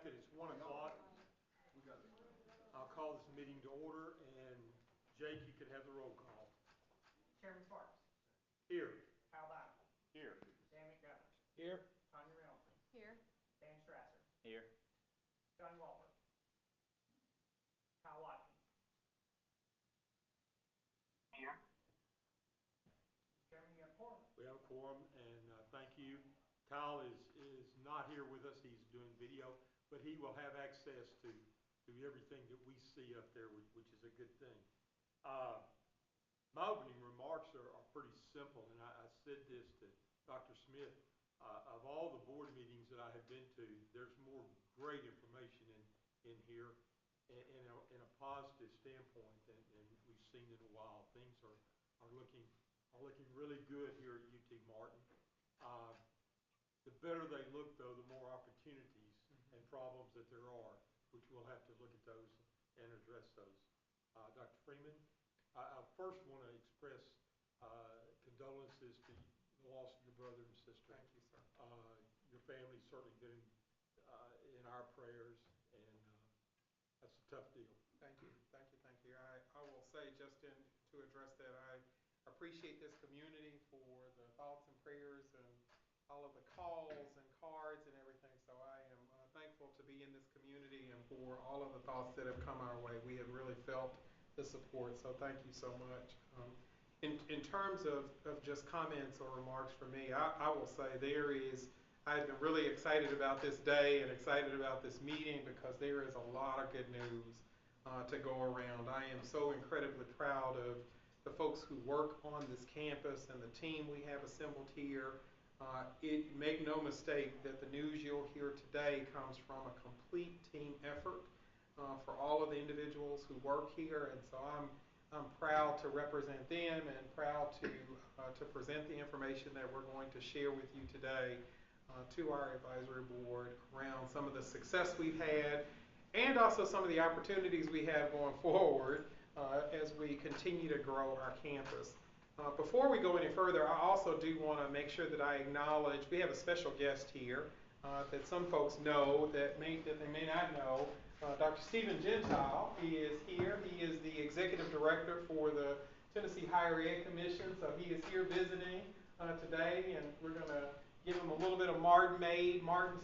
that it's 1 o'clock, I'll call this meeting to order, and Jake, you can have the roll call. Chairman Sparks. Here. Kyle Bynum. Here. Dan McDonough. Here. Tanya Reynolds. Here. Dan Strasser. Here. Johnny Walker. Kyle Watkins. Here. Chairman, you have a quorum. We have a quorum, and thank you. Kyle is not here with us. He's doing video, but he will have access to everything that we see up there, which is a good thing. My opening remarks are pretty simple, and I said this to Dr. Smith. Of all the board meetings that I have been to, there's more great information in here in a positive standpoint than we've seen in a while. Things are looking really good here at UT Martin. The better they look, though, the more opportunities and problems that there are, which we'll have to look at those and address those. Dr. Freeman, I first want to express condolences to the loss of your brother and sister. Thank you, sir. Your family's certainly been in our prayers, and that's a tough deal. Thank you. Thank you. Thank you. I will say, Justin, to address that, I appreciate this community for the thoughts and prayers and all of the calls and cards and everything. So I am thankful to be in this community and for all of the thoughts that have come our way. We have really felt the support. So thank you so much. In terms of just comments or remarks for me, I will say I've been really excited about this day and excited about this meeting because there is a lot of good news to go around. I am so incredibly proud of the folks who work on this campus and the team we have assembled here. Make no mistake that the news you'll hear today comes from a complete team effort for all of the individuals who work here, and so I'm proud to represent them and proud to present the information that we're going to share with you today to our advisory board around some of the success we've had and also some of the opportunities we have going forward as we continue to grow our campus. Before we go any further, I also do want to make sure that I acknowledge we have a special guest here that some folks know that they may not know. Dr. Stephen Gentile, he is here. He is the executive director for the Tennessee Higher Ed Commission, so he is here visiting today, and we're going to give him a little bit of Martin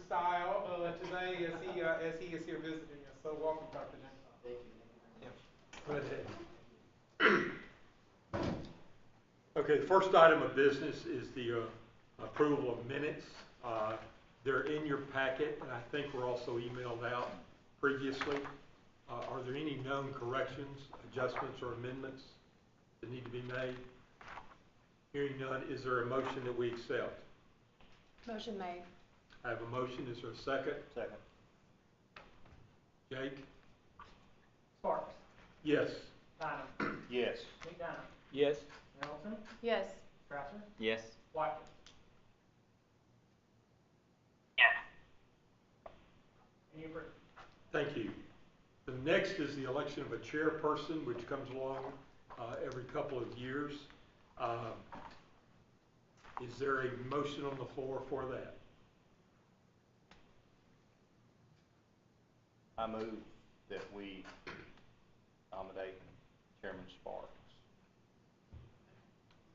style today as he is here visiting us. So welcome, Dr. Gentile. Thank you. Go ahead. Okay, the first item of business is the approval of minutes. They're in your packet, and I think were also emailed out previously. Are there any known corrections, adjustments, or amendments that need to be made? Hearing none, is there a motion that we accept? Motion made. I have a motion. Is there a second? Second. Jake? Sparks. Yes. Bynum. Yes. McDonough. Yes. Middleton. Yes. Strasser. Yes. Watkins. Yes. And you approve. Thank you. The next is the election of a chairperson, which comes along every couple of years. Is there a motion on the floor for that? I move that we nominate Chairman Sparks.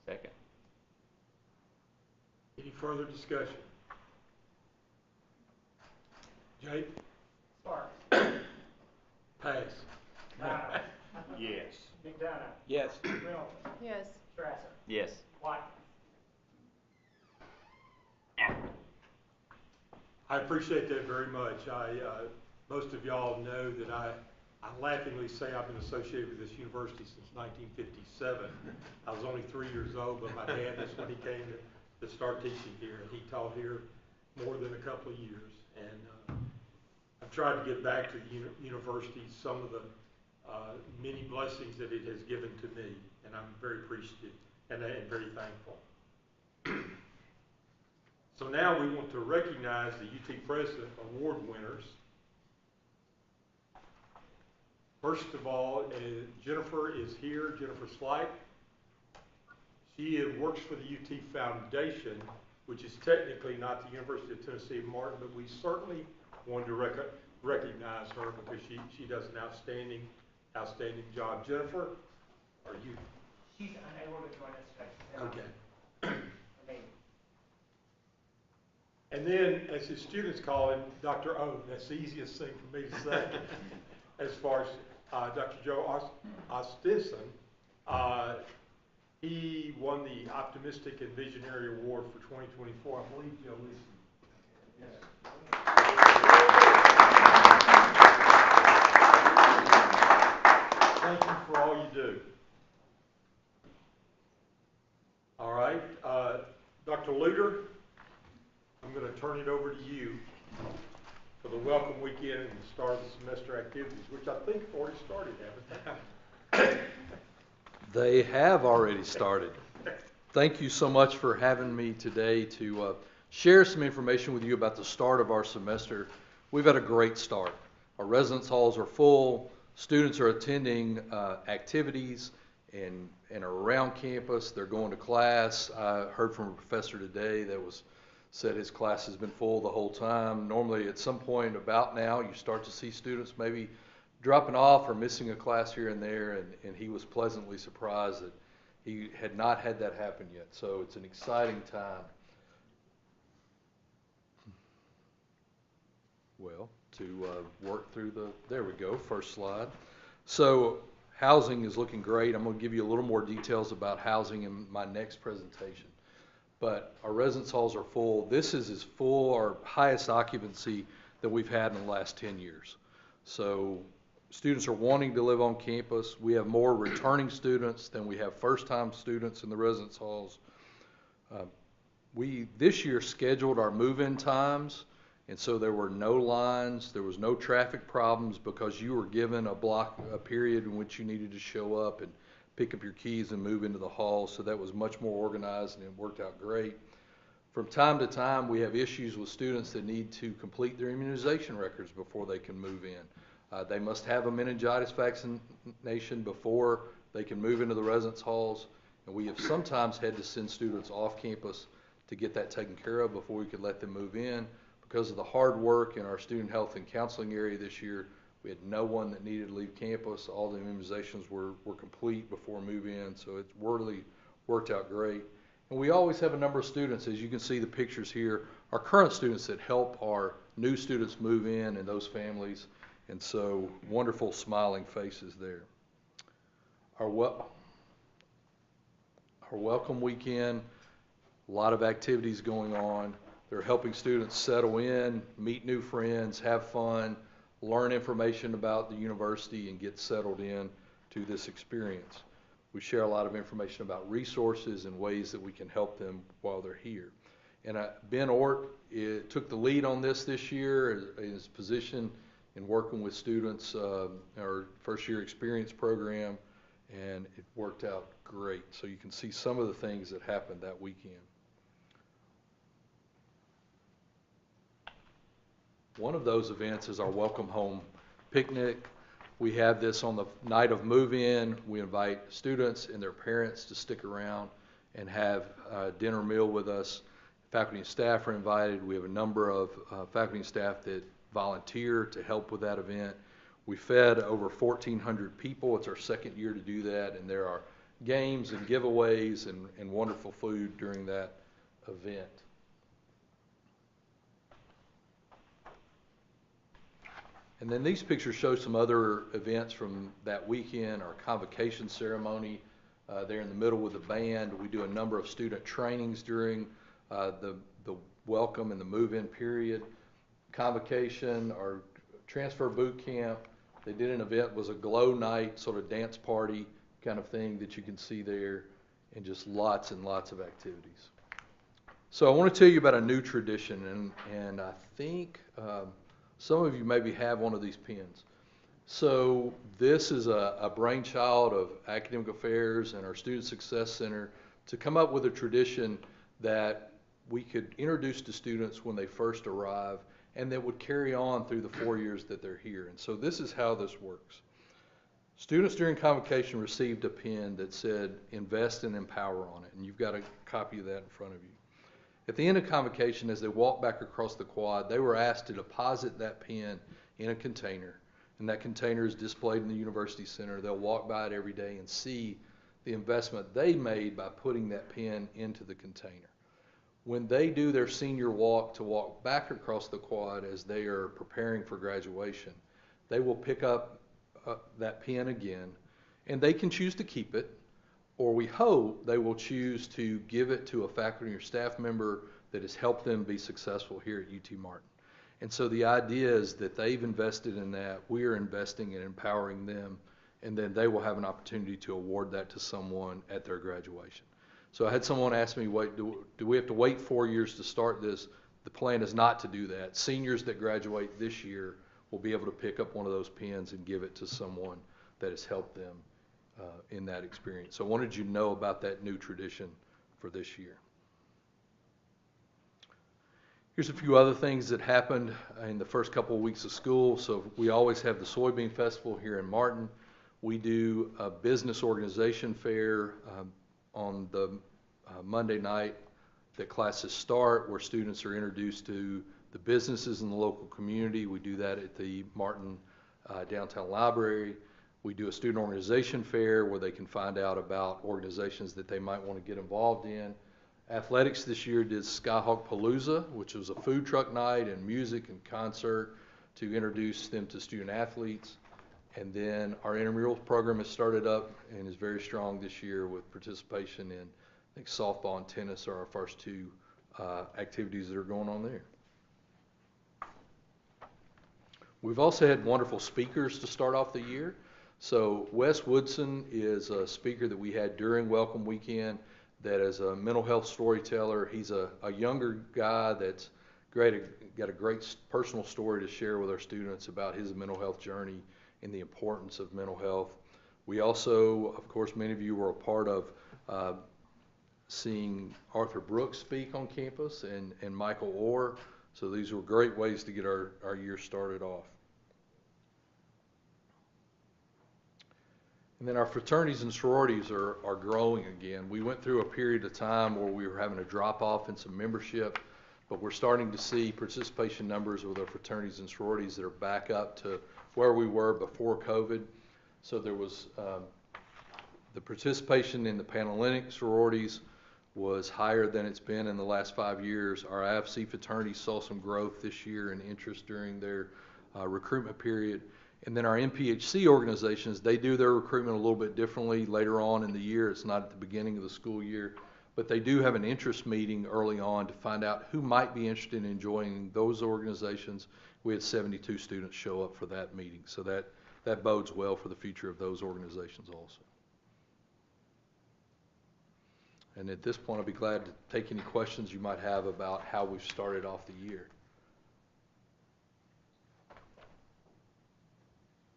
Second. Any further discussion? Jake? Sparks. Pass. Bynum. Yes. McDonough. Yes. Middleton. Yes. Strasser. Yes. Watkins. Yes. I appreciate that very much. Most of y'all know that I laughingly say I've been associated with this university since 1957. I was only 3 years old, but my dad, that's when he came to start teaching here, and he taught here more than a couple of years. And I've tried to give back to the university some of the many blessings that it has given to me, and I'm very appreciative and very thankful. So now we want to recognize the UT President Award winners. First of all, Jennifer is here, Jennifer Slight. She works for the UT Foundation, which is technically not the University of Tennessee Martin, but we certainly wanted to recognize her because she does an outstanding job. Jennifer, are you? She's unable to join us today. Okay. Maybe. And then, as his students call him, Dr. O. That's the easiest thing for me to say. As far as Dr. Joe Ostison, he won the Optimistic and Visionary Award for 2024. I believe Joe listened. Yes. Thank you for all you do. All right, Dr. Luter, I'm going to turn it over to you for the welcome weekend and the start of the semester activities, which I think have already started, haven't they? They have already started. Thank you so much for having me today to share some information with you about the start of our semester. We've had a great start. Our residence halls are full. Students are attending activities and are around campus. They're going to class. I heard from a professor today that said his class has been full the whole time. Normally at some point about now you start to see students maybe dropping off or missing a class here and there, and he was pleasantly surprised that he had not had that happen yet. So it's an exciting time. Well, to work through there we go, first slide. So housing is looking great. I'm going to give you a little more details about housing in my next presentation. But our residence halls are full. This is as full, our highest occupancy that we've had in the last 10 years. So students are wanting to live on campus. We have more returning students than we have first-time students in the residence halls. We this year scheduled our move-in times, and so there were no lines, there was no traffic problems because you were given a period in which you needed to show up and pick up your keys and move into the hall. So that was much more organized and it worked out great. From time to time, we have issues with students that need to complete their immunization records before they can move in. They must have a meningitis vaccination before they can move into the residence halls. And we have sometimes had to send students off campus to get that taken care of before we could let them move in. Because of the hard work in our student health and counseling area this year, we had no one that needed to leave campus. All the immunizations were complete before move-in, so it's really worked out great. And we always have a number of students, as you can see the pictures here, our current students that help our new students move in and those families. And so wonderful smiling faces there. Our welcome weekend, a lot of activities going on. They're helping students settle in, meet new friends, have fun, learn information about the university, and get settled in to this experience. We share a lot of information about resources and ways that we can help them while they're here. And Ben Ort took the lead on this year in his position in working with students, our first year experience program, and it worked out great. So you can see some of the things that happened that weekend. One of those events is our Welcome Home Picnic. We have this on the night of move-in. We invite students and their parents to stick around and have a dinner meal with us. Faculty and staff are invited. We have a number of faculty and staff that volunteer to help with that event. We fed over 1,400 people. It's our second year to do that, and there are games and giveaways and wonderful food during that event. And then these pictures show some other events from that weekend. Our convocation ceremony there in the middle with the band. We do a number of student trainings during the welcome and the move-in period. Convocation, our transfer boot camp. They did an event, was a glow night, sort of dance party kind of thing that you can see there, and just lots and lots of activities. So I want to tell you about a new tradition, and I think some of you maybe have one of these pins. So this is a brainchild of Academic Affairs and our Student Success Center to come up with a tradition that we could introduce to students when they first arrive and that would carry on through the 4 years that they're here. And so this is how this works. Students during convocation received a pin that said invest and empower on it, and you've got a copy of that in front of you. At the end of convocation, as they walked back across the quad, they were asked to deposit that pen in a container, and that container is displayed in the University Center. They'll walk by it every day and see the investment they made by putting that pen into the container. When they do their senior walk to walk back across the quad as they are preparing for graduation, they will pick up that pen again, and they can choose to keep it, or we hope they will choose to give it to a faculty or staff member that has helped them be successful here at UT Martin. And so the idea is that they've invested in that, we are investing in empowering them, and then they will have an opportunity to award that to someone at their graduation. So I had someone ask me, wait, do we have to wait 4 years to start this? The plan is not to do that. Seniors that graduate this year will be able to pick up one of those pens and give it to someone that has helped them in that experience. So I wanted you to know about that new tradition for this year. Here's a few other things that happened in the first couple of weeks of school. So we always have the Soybean Festival here in Martin. We do a business organization fair on the Monday night that classes start, where students are introduced to the businesses in the local community. We do that at the Martin Downtown Library. We do a student organization fair where they can find out about organizations that they might want to get involved in. Athletics this year did Skyhawk Palooza, which was a food truck night and music and concert to introduce them to student athletes. And then our intramural program has started up and is very strong this year with participation in, I think, softball and tennis are our first two activities that are going on there. We've also had wonderful speakers to start off the year. So Wes Woodson is a speaker that we had during Welcome Weekend that is a mental health storyteller. He's a younger guy that's got a great personal story to share with our students about his mental health journey and the importance of mental health. We also, of course, many of you were a part of seeing Arthur Brooks speak on campus and Michael Orr. So these were great ways to get our year started off. And then our fraternities and sororities are growing again. We went through a period of time where we were having a drop off in some membership, but we're starting to see participation numbers with our fraternities and sororities that are back up to where we were before COVID. So there was the participation in the Panhellenic sororities was higher than it's been in the last 5 years. Our IFC fraternities saw some growth this year and interest during their recruitment period. And then our NPHC organizations, they do their recruitment a little bit differently later on in the year. It's not at the beginning of the school year, but they do have an interest meeting early on to find out who might be interested in joining those organizations. We had 72 students show up for that meeting, so that bodes well for the future of those organizations also. And at this point, I'll be glad to take any questions you might have about how we've started off the year.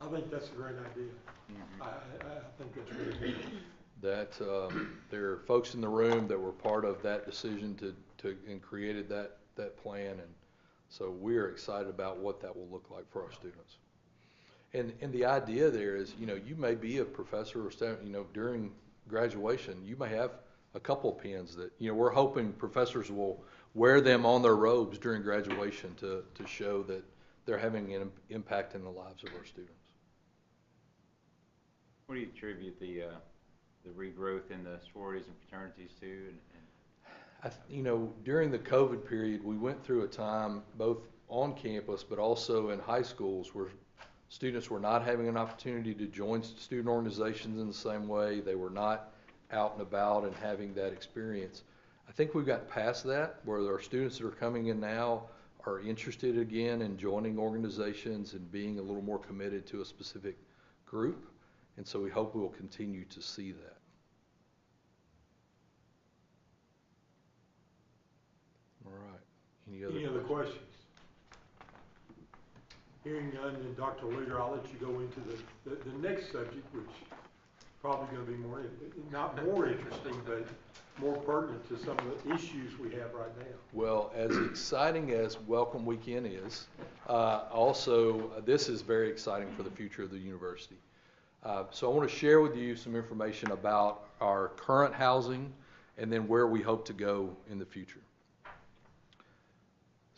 I think that's a great idea. Mm-hmm. I think that's really good. That there are folks in the room that were part of that decision and created that plan, and so we're excited about what that will look like for our students. And the idea there is, you may be a professor or staff, during graduation, you may have a couple of pens that, we're hoping professors will wear them on their robes during graduation to show that they're having an impact in the lives of our students. What do you attribute the regrowth in the sororities and fraternities to? During the COVID period, we went through a time both on campus but also in high schools where students were not having an opportunity to join student organizations in the same way. They were not out and about and having that experience. I think we've got past that, where our students that are coming in now are interested again in joining organizations and being a little more committed to a specific group. And so we hope we will continue to see that. All right. Any other questions? Hearing none, then Dr. Lugar, I'll let you go into the next subject, which is probably going to be not more interesting, but more pertinent to some of the issues we have right now. Well, as exciting as Welcome Weekend is, also this is very exciting for the future of the university. So I want to share with you some information about our current housing and then where we hope to go in the future.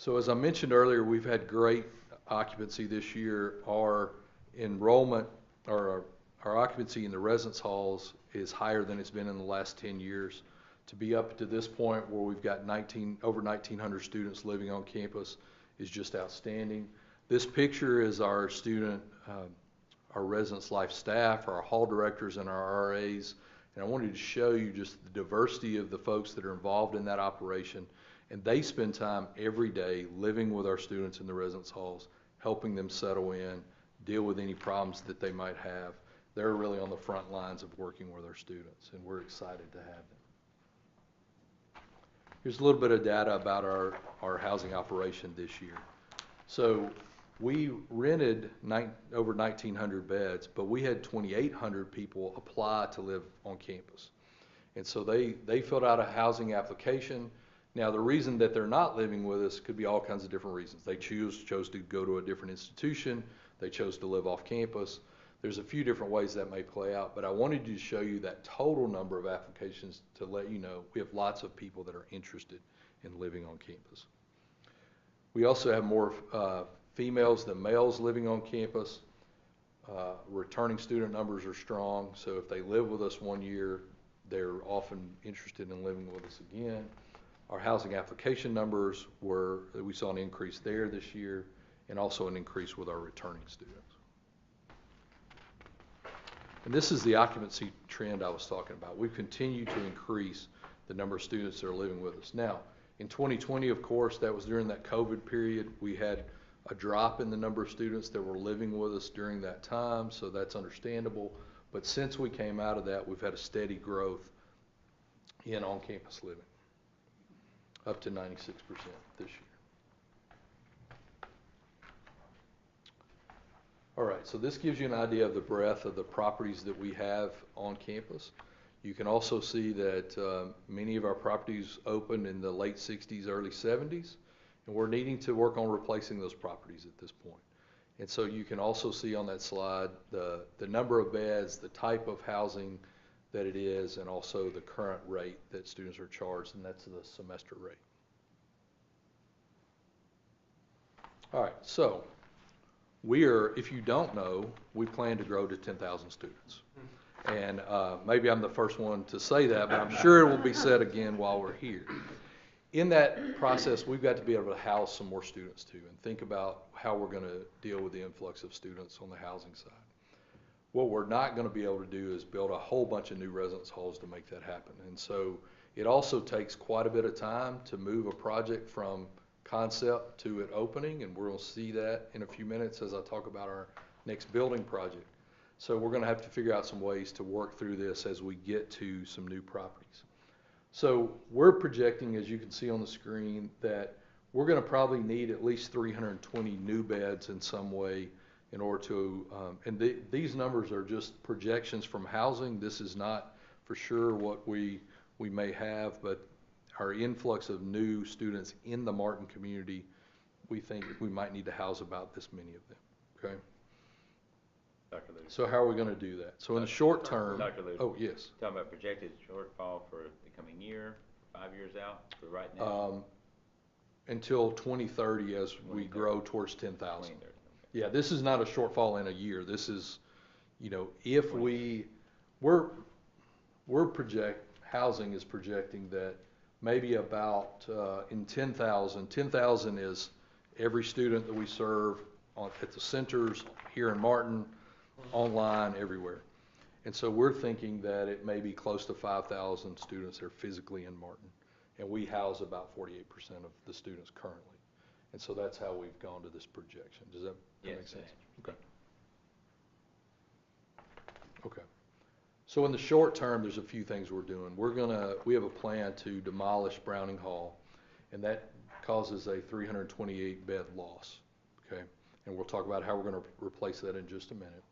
So as I mentioned earlier, we've had great occupancy this year. Our enrollment, or our occupancy in the residence halls is higher than it's been in the last 10 years. To be up to this point where we've got over 1,900 students living on campus is just outstanding. This picture is our student, our residence life staff, our hall directors, and our RAs. And I wanted to show you just the diversity of the folks that are involved in that operation. And they spend time every day living with our students in the residence halls, helping them settle in, deal with any problems that they might have. They're really on the front lines of working with our students, and we're excited to have them. Here's a little bit of data about our housing operation this year. So we rented over 1,900 beds, but we had 2,800 people apply to live on campus. And so they filled out a housing application. Now, the reason that they're not living with us could be all kinds of different reasons. They chose to go to a different institution. They chose to live off campus. There's a few different ways that may play out, but I wanted to show you that total number of applications to let you know we have lots of people that are interested in living on campus. We also have more females than males living on campus. Returning student numbers are strong, so if they live with us 1 year, they're often interested in living with us again. Our housing application numbers we saw an increase there this year, and also an increase with our returning students. And this is the occupancy trend I was talking about. We've continued to increase the number of students that are living with us. Now, in 2020, of course, that was during that COVID period. We had a drop in the number of students that were living with us during that time, so that's understandable. But since we came out of that, we've had a steady growth in on-campus living, up to 96% this year. All right, so this gives you an idea of the breadth of the properties that we have on campus. You can also see that many of our properties opened in the late 60s, early 70s, and we're needing to work on replacing those properties at this point. And so you can also see on that slide the number of beds, the type of housing that it is, and also the current rate that students are charged, and that's the semester rate. All right, so if you don't know, we plan to grow to 10,000 students. And maybe I'm the first one to say that, but I'm sure it will be said again while we're here. In that process, we've got to be able to house some more students too, and think about how we're going to deal with the influx of students on the housing side. What we're not going to be able to do is build a whole bunch of new residence halls to make that happen. And so it also takes quite a bit of time to move a project from concept to it opening, and we'll see that in a few minutes as I talk about our next building project. So we're going to have to figure out some ways to work through this as we get to some new properties. So we're projecting, as you can see on the screen, that we're going to probably need at least 320 new beds in some way in order to, these numbers are just projections from housing. This is not for sure what we may have, but our influx of new students in the Martin community, we think we might need to house about this many of them, okay? Dr. Lewis. So how are we going to do that? So in the short term, Dr. Lewis. oh yes. Talking about projected shortfall for the coming year, 5 years out, for right now? Until 2030 as we grow towards 10,000. 2030, okay. Yeah, this is not a shortfall in a year. This is, if housing is projecting that maybe about in 10,000 is every student that we serve at the centers here in Martin, online, everywhere. And so we're thinking that it may be close to 5,000 students that are physically in Martin. And we house about 48% of the students currently. And so that's how we've gone to this projection. Does that make sense? Okay. Okay. So in the short term, there's a few things we're doing. We have a plan to demolish Browning Hall, and that causes a 328 bed loss, okay? And we'll talk about how we're going to replace that in just a minute.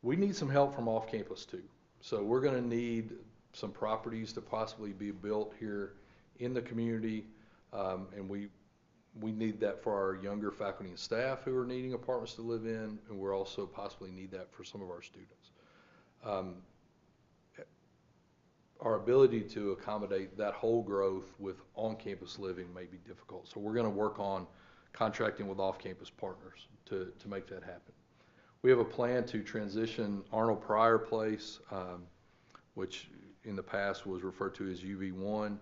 We need some help from off campus too. So we're going to need some properties to possibly be built here in the community, and we need that for our younger faculty and staff who are needing apartments to live in, and we'll also possibly need that for some of our students. our ability to accommodate that whole growth with on-campus living may be difficult. So we're going to work on contracting with off-campus partners to make that happen. We have a plan to transition Arnold Pryor Place, which in the past was referred to as UV1.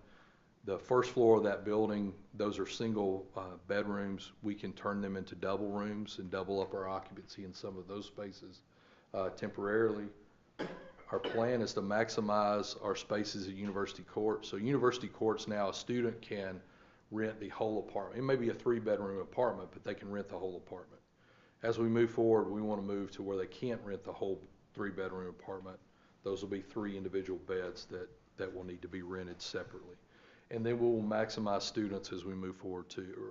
The first floor of that building, those are single bedrooms. We can turn them into double rooms and double up our occupancy in some of those spaces temporarily. Our plan is to maximize our spaces at University Court. So University Court's now, a student can rent the whole apartment. It may be a 3-bedroom apartment, but they can rent the whole apartment. As we move forward, we want to move to where they can't rent the whole 3-bedroom apartment. Those will be 3 individual beds that will need to be rented separately. And then we will maximize students as we move forward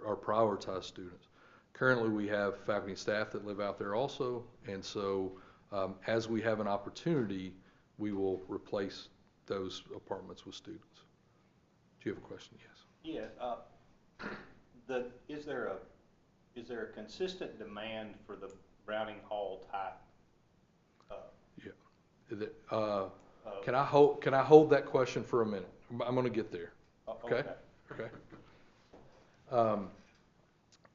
or prioritize students. Currently, we have faculty and staff that live out there also, and so as we have an opportunity, we will replace those apartments with students. Do you have a question? Yes. Yeah. Is there a consistent demand for the Browning Hall type? Can I hold that question for a minute? I'm going to get there. Okay.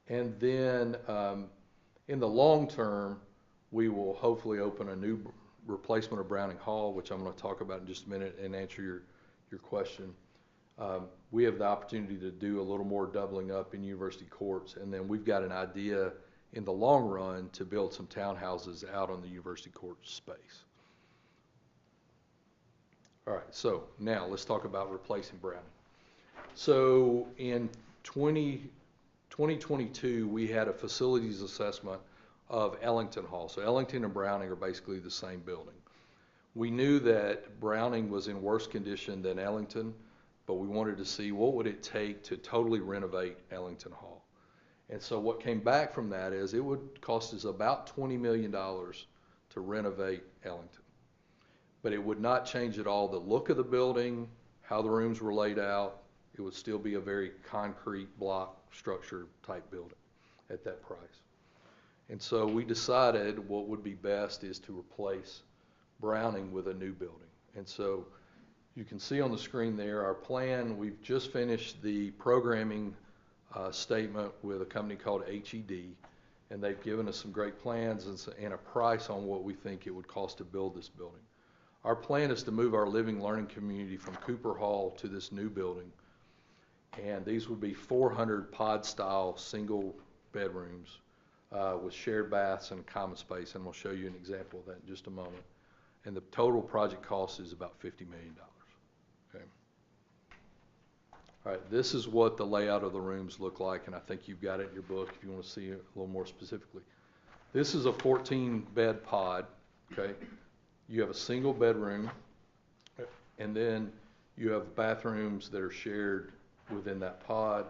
And then in the long term, we will hopefully open a new replacement of Browning Hall, which I'm going to talk about in just a minute and answer your question. We have the opportunity to do a little more doubling up in University Courts, and then we've got an idea in the long run to build some townhouses out on the University Court space. All right, so now let's talk about replacing Browning. So in 2022, we had a facilities assessment of Ellington Hall. So Ellington and Browning are basically the same building. We knew that Browning was in worse condition than Ellington, but we wanted to see what would it take to totally renovate Ellington Hall. And so what came back from that is it would cost us about $20 million to renovate Ellington. But it would not change at all the look of the building, how the rooms were laid out. It would still be a very concrete block structure type building at that price. And so we decided what would be best is to replace Browning with a new building. And so you can see on the screen there our plan. We've just finished the programming statement with a company called HED, and they've given us some great plans and a price on what we think it would cost to build this building. Our plan is to move our living learning community from Cooper Hall to this new building, and these would be 400 pod-style single bedrooms with shared baths and common space, and we'll show you an example of that in just a moment. And the total project cost is about $50 million. Okay. All right, this is what the layout of the rooms look like, and I think you've got it in your book if you want to see it a little more specifically. This is a 14-bed pod, okay? You have a single bedroom, and then you have bathrooms that are shared within that pod,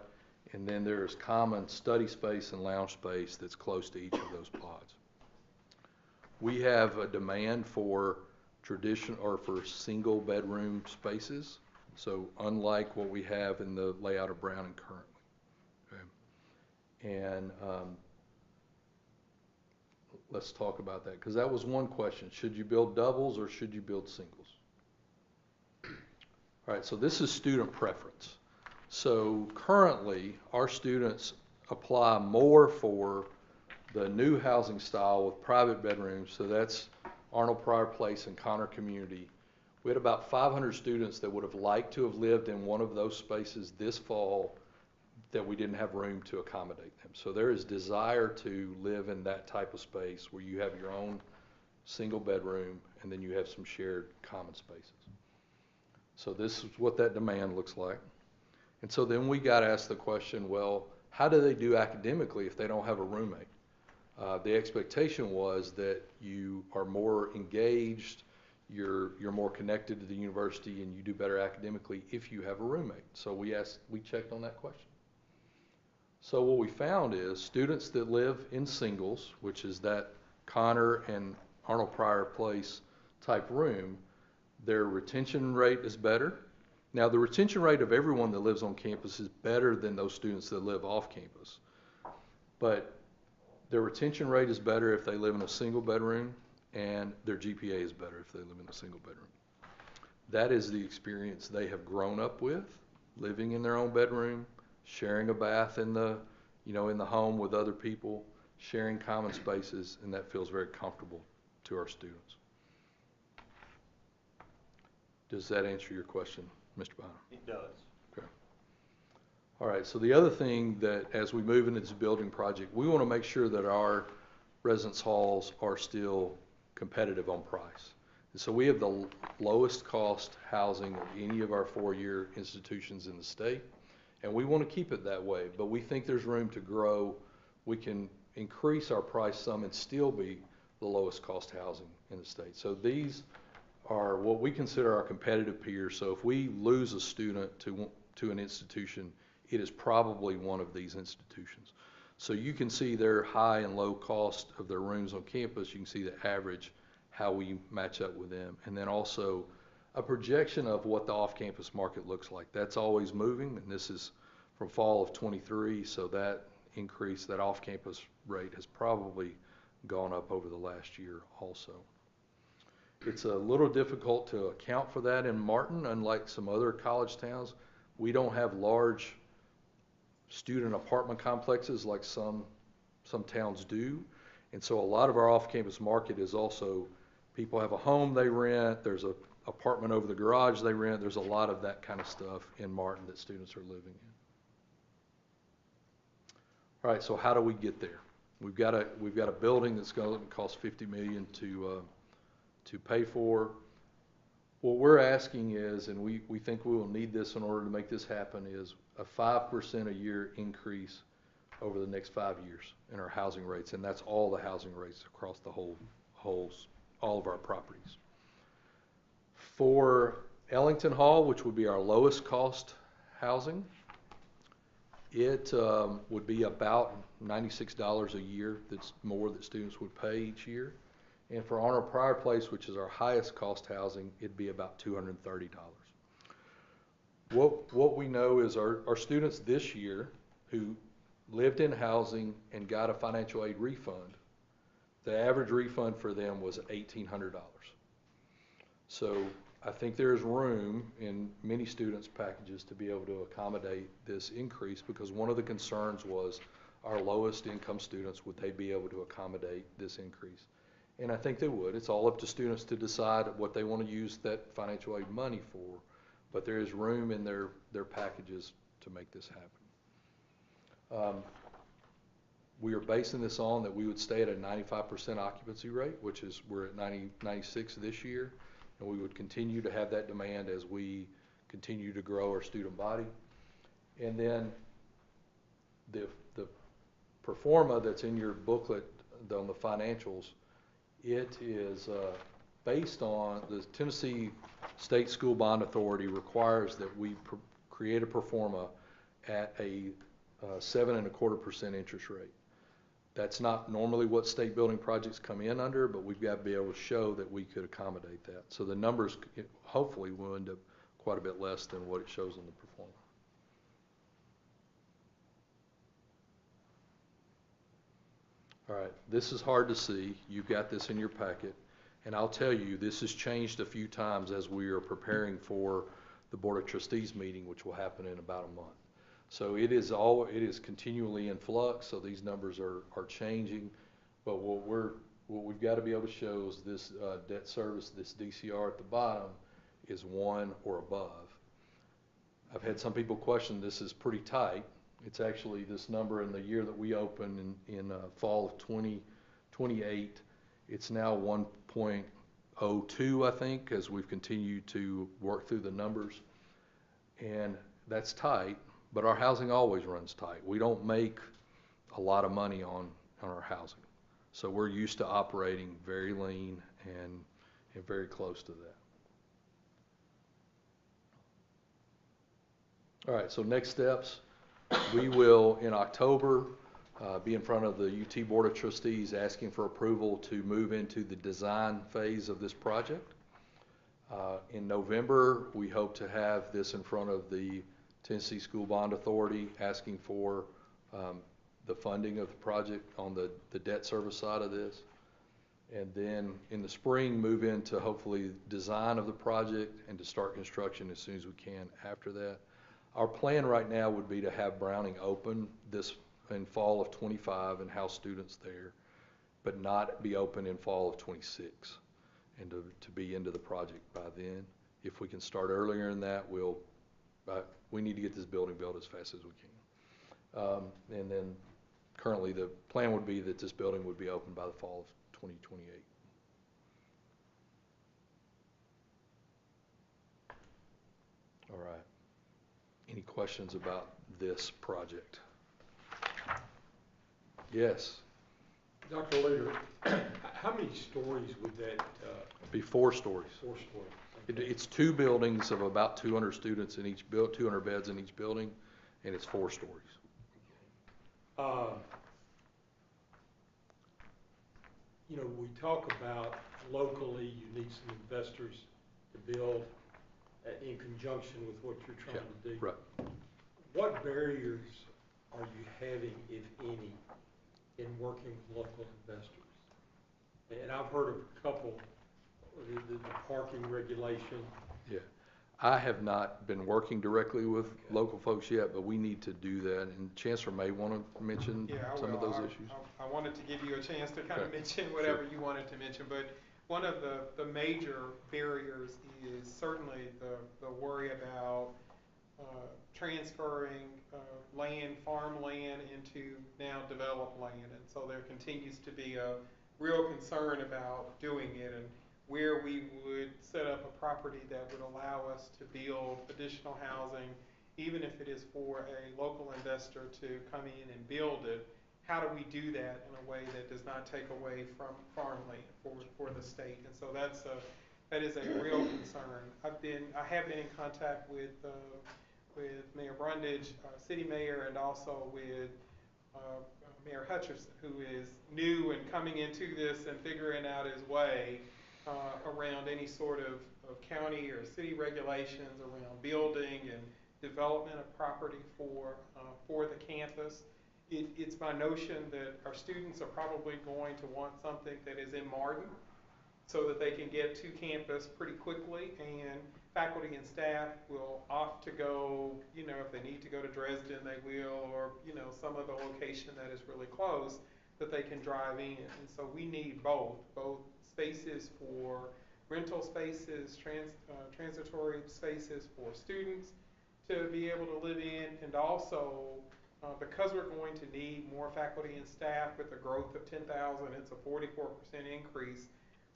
and then there's common study space and lounge space that's close to each of those pods. We have a demand for for single bedroom spaces, so unlike what we have in the layout of Browning currently. Okay. And let's talk about that, because that was one question. Should you build doubles or should you build singles? All right, so this is student preference. So currently, our students apply more for the new housing style with private bedrooms. So that's Arnold Pryor Place and Connor Community. We had about 500 students that would have liked to have lived in one of those spaces this fall that we didn't have room to accommodate them. So there is desire to live in that type of space where you have your own single bedroom and then you have some shared common spaces. So this is what that demand looks like. And so then we got asked the question, well, how do they do academically if they don't have a roommate? The expectation was that you are more engaged, you're more connected to the university, and you do better academically if you have a roommate. So we checked on that question. So what we found is students that live in singles, which is that Connor and Arnold Pryor Place type room, their retention rate is better. Now, the retention rate of everyone that lives on campus is better than those students that live off campus. But their retention rate is better if they live in a single bedroom, and their GPA is better if they live in a single bedroom. that is the experience they have grown up with, living in their own bedroom, sharing a bath in the, in the home with other people, sharing common spaces, and that feels very comfortable to our students. Does that answer your question, Mr. Bynum? It does. Okay. All right, so the other thing that as we move into this building project, we want to make sure that our residence halls are still competitive on price. And so we have the lowest cost housing of any of our four-year institutions in the state, and we want to keep it that way, but we think there's room to grow. We can increase our price some and still be the lowest cost housing in the state. So these are what we consider our competitive peers. So if we lose a student to an institution, it is probably one of these institutions. So you can see their high and low cost of their rooms on campus. You can see the average, how we match up with them. And then also a projection of what the off-campus market looks like. That's always moving, and this is from fall of 23, so that increase, that off-campus rate has probably gone up over the last year also. It's a little difficult to account for that in Martin. Unlike some other college towns, we don't have large student apartment complexes like some towns do. And so a lot of our off-campus market is also people have a home they rent, there's an apartment over the garage they rent, there's a lot of that kind of stuff in Martin that students are living in. All right, so how do we get there? We've got a building that's going to cost $50 million to pay for. What we're asking is, and we think we will need this in order to make this happen, is a 5% a year increase over the next 5 years in our housing rates, and that's all the housing rates across the all of our properties. For Ellington Hall, which would be our lowest cost housing, it would be about $96 a year. That's more that students would pay each year. And for Arnold Pryor Place, which is our highest cost housing, it'd be about $230. What we know is our students this year who lived in housing and got a financial aid refund, the average refund for them was $1,800. So I think there's room in many students' packages to be able to accommodate this increase, because one of the concerns was our lowest income students, would they be able to accommodate this increase? And I think they would. It's all up to students to decide what they want to use that financial aid money for, but there is room in their packages to make this happen. We are basing this on that we would stay at a 95% occupancy rate, which is we're at 96 this year, and we would continue to have that demand as we continue to grow our student body. And then the pro forma that's in your booklet on the financials, it is based on the Tennessee State School Bond Authority requires that we create a pro forma at a 7.25% interest rate. That's not normally what state building projects come in under, but we've got to be able to show that we could accommodate that. So the numbers hopefully will end up quite a bit less than what it shows in the pro forma. All right, this is hard to see. You've got this in your packet, and I'll tell you, this has changed a few times as we are preparing for the Board of Trustees meeting, which will happen in about a month. So it is continually in flux, so these numbers are changing, but what we've got to be able to show is this debt service, this DCR at the bottom, is 1 or above. I've had some people question this is pretty tight. It's actually this number in the year that we opened in fall of 2028. It's now 1.02, I think, as we've continued to work through the numbers. And that's tight, but our housing always runs tight. We don't make a lot of money on our housing. So we're used to operating very lean and very close to that. All right, so next steps. We will, in October, be in front of the UT Board of Trustees asking for approval to move into the design phase of this project. In November, we hope to have this in front of the Tennessee School Bond Authority asking for the funding of the project on the debt service side of this. And then in the spring, move into hopefully design of the project and to start construction as soon as we can after that. Our plan right now would be to have Browning open in fall of '25 and house students there, but not be open in fall of '26, and to be into the project by then. If we can start earlier than that, we need to get this building built as fast as we can. And then currently the plan would be that this building would be open by the fall of 2028. All right. Any questions about this project? Yes, Dr. Leader, how many stories would that, be 4 stories. 4 stories? It's 2 buildings of about 200 students in each 200 beds in each building, and it's 4 stories. You know, we talk about locally, you need some investors to build in conjunction with what you're trying to do. Right. What barriers are you having, if any, in working with local investors? And I've heard of a couple, the parking regulation. Yeah. I have not been working directly with local folks yet, but we need to do that, and Chancellor may want to mention Yeah, I some of will. those issues. I wanted to give you a chance to kind of Okay. mention whatever you wanted to mention, but one of the major barriers is certainly the worry about transferring farmland into now developed land. And so there continues to be a real concern about doing it, and where we would set up a property that would allow us to build additional housing, even if it is for a local investor to come in and build it. How do we do that in a way that does not take away from farmland for the state? And so that is a real concern. I have been in contact with Mayor Brundage, city mayor, and also with Mayor Hutcherson, who is new and coming into this and figuring out his way around any sort of county or city regulations around building and development of property for the campus. It's my notion that our students are probably going to want something that is in Martin so that they can get to campus pretty quickly, and faculty and staff will opt to go, if they need to go to Dresden, they will, or, some other location that is really close that they can drive in. And so we need both spaces for rental spaces, transitory spaces for students to be able to live in, and also because we're going to need more faculty and staff with the growth of 10,000, it's a 44% increase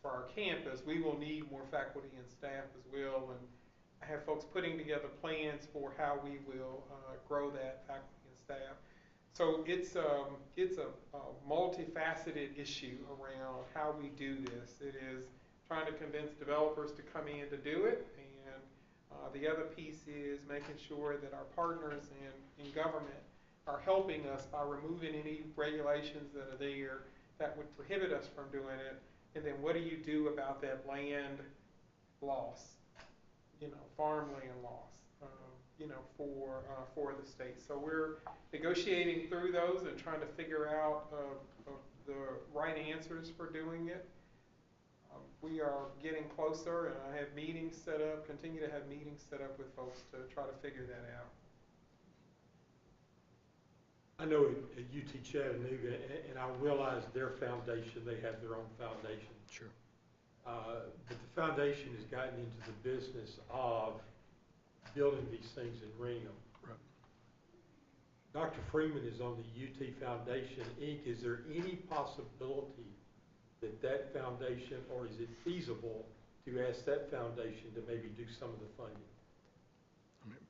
for our campus. We will need more faculty and staff as well, and I have folks putting together plans for how we will grow that faculty and staff. So it's a multifaceted issue around how we do this. It is trying to convince developers to come in to do it, and the other piece is making sure that our partners in government are helping us by removing any regulations that are there that would prohibit us from doing it. And then what do you do about that land loss, farmland loss, for the state? So we're negotiating through those and trying to figure out the right answers for doing it. We are getting closer, and I have meetings set up, continue to have meetings set up with folks to try to figure that out. I know at UT Chattanooga, and I realize their foundation, they have their own foundation. Sure. But the foundation has gotten into the business of building these things and renting them. Right. Dr. Freeman is on the UT Foundation, Inc. Is there any possibility that foundation, or is it feasible to ask that foundation to maybe do some of the funding?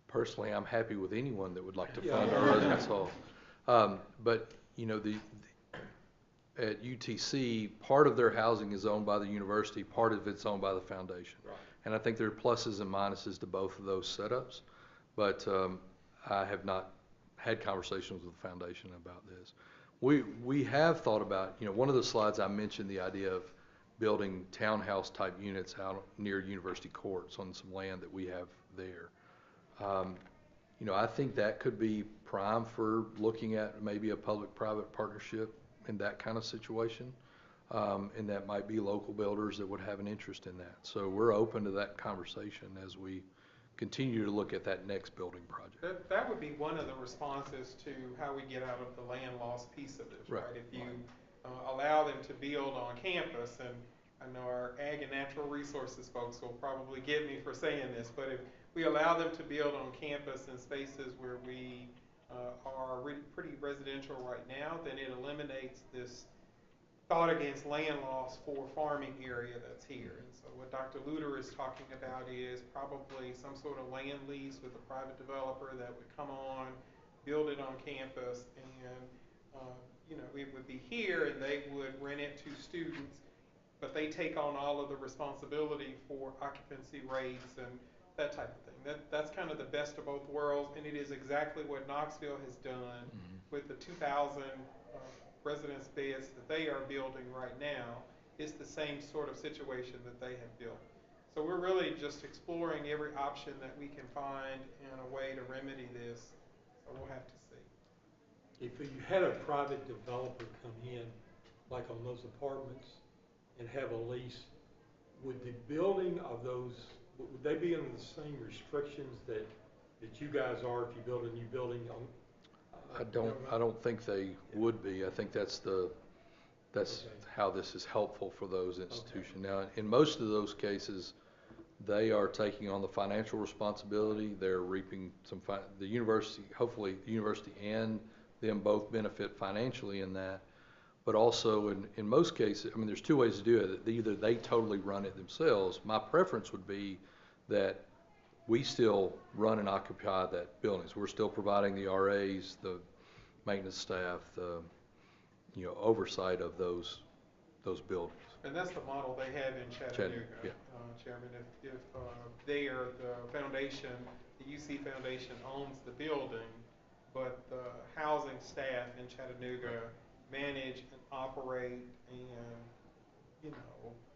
Personally, I'm happy with anyone that would like to Yeah. fund our residence hall. But, at UTC, part of their housing is owned by the university, part of it's owned by the foundation. Right. And I think there are pluses and minuses to both of those setups, but I have not had conversations with the foundation about this. We have thought about, one of the slides I mentioned the idea of building townhouse type units out near University Courts on some land that we have there. I think that could be prime for looking at maybe a public-private partnership in that kind of situation. And that might be local builders that would have an interest in that. So we're open to that conversation as we continue to look at that next building project. That would be one of the responses to how we get out of the land loss piece of this, right? Right. If you allow them to build on campus, and I know our ag and natural resources folks will probably get me for saying this, but if we allow them to build on campus in spaces where we are pretty residential right now, then it eliminates this thought against land loss for farming area that's here. And so what Dr. Luter is talking about is probably some sort of land lease with a private developer that would come on, build it on campus, and it would be here, and they would rent it to students, but they take on all of the responsibility for occupancy rates and that type of thing. That's kind of the best of both worlds, and it is exactly what Knoxville has done with the 2,000 residence beds that they are building right now. Is the same sort of situation that they have built. So we're really just exploring every option that we can find in a way to remedy this. So we'll have to see. If you had a private developer come in, like on those apartments, and have a lease, would the building of those, would they be under the same restrictions that you guys are if you build a new building on? I don't think they would be. I think that's Okay. how this is helpful for those institutions. Now, in most of those cases, they are taking on the financial responsibility. They're reaping the university, hopefully the university and them both benefit financially in that. But also in most cases, I mean, there's two ways to do it. Either they totally run it themselves. My preference would be that we still run and occupy that building. So we're still providing the RAs, the maintenance staff, the oversight of those buildings. And that's the model they have in Chattanooga, Yeah. Chairman. If they are the foundation, the UC Foundation owns the building, but the housing staff in Chattanooga manage and operate and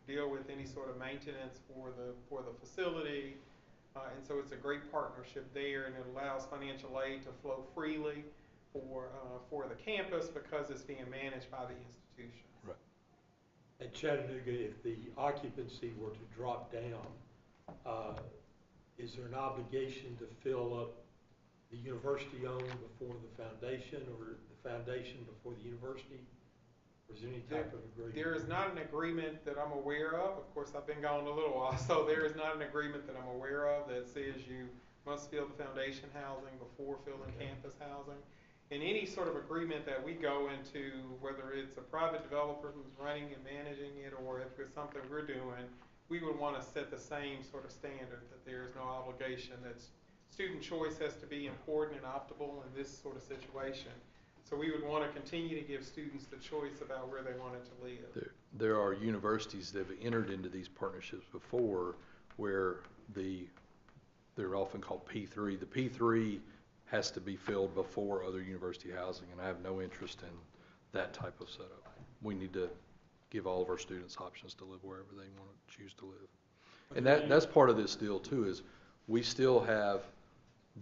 deal with any sort of maintenance for the facility. And so it's a great partnership there, and it allows financial aid to flow freely for the campus because it's being managed by the institution. Right. At Chattanooga, if the occupancy were to drop down, is there an obligation to fill up the university owned before the foundation, or the foundation before the university? Or is there any type of agreement? There is not an agreement that I'm aware of. Of course, I've been gone a little while, so there is not an agreement that I'm aware of that says you must fill the foundation housing before filling campus housing. And any sort of agreement that we go into, whether it's a private developer who's running and managing it, or if it's something we're doing, we would want to set the same sort of standard, that there is no obligation, that student choice has to be important and optimal in this sort of situation. So we would want to continue to give students the choice about where they wanted to live. There are universities that have entered into these partnerships before where they're often called P3. The P3 has to be filled before other university housing, and I have no interest in that type of setup. We need to give all of our students options to live wherever they want to choose to live. And that's part of this deal too, is we still have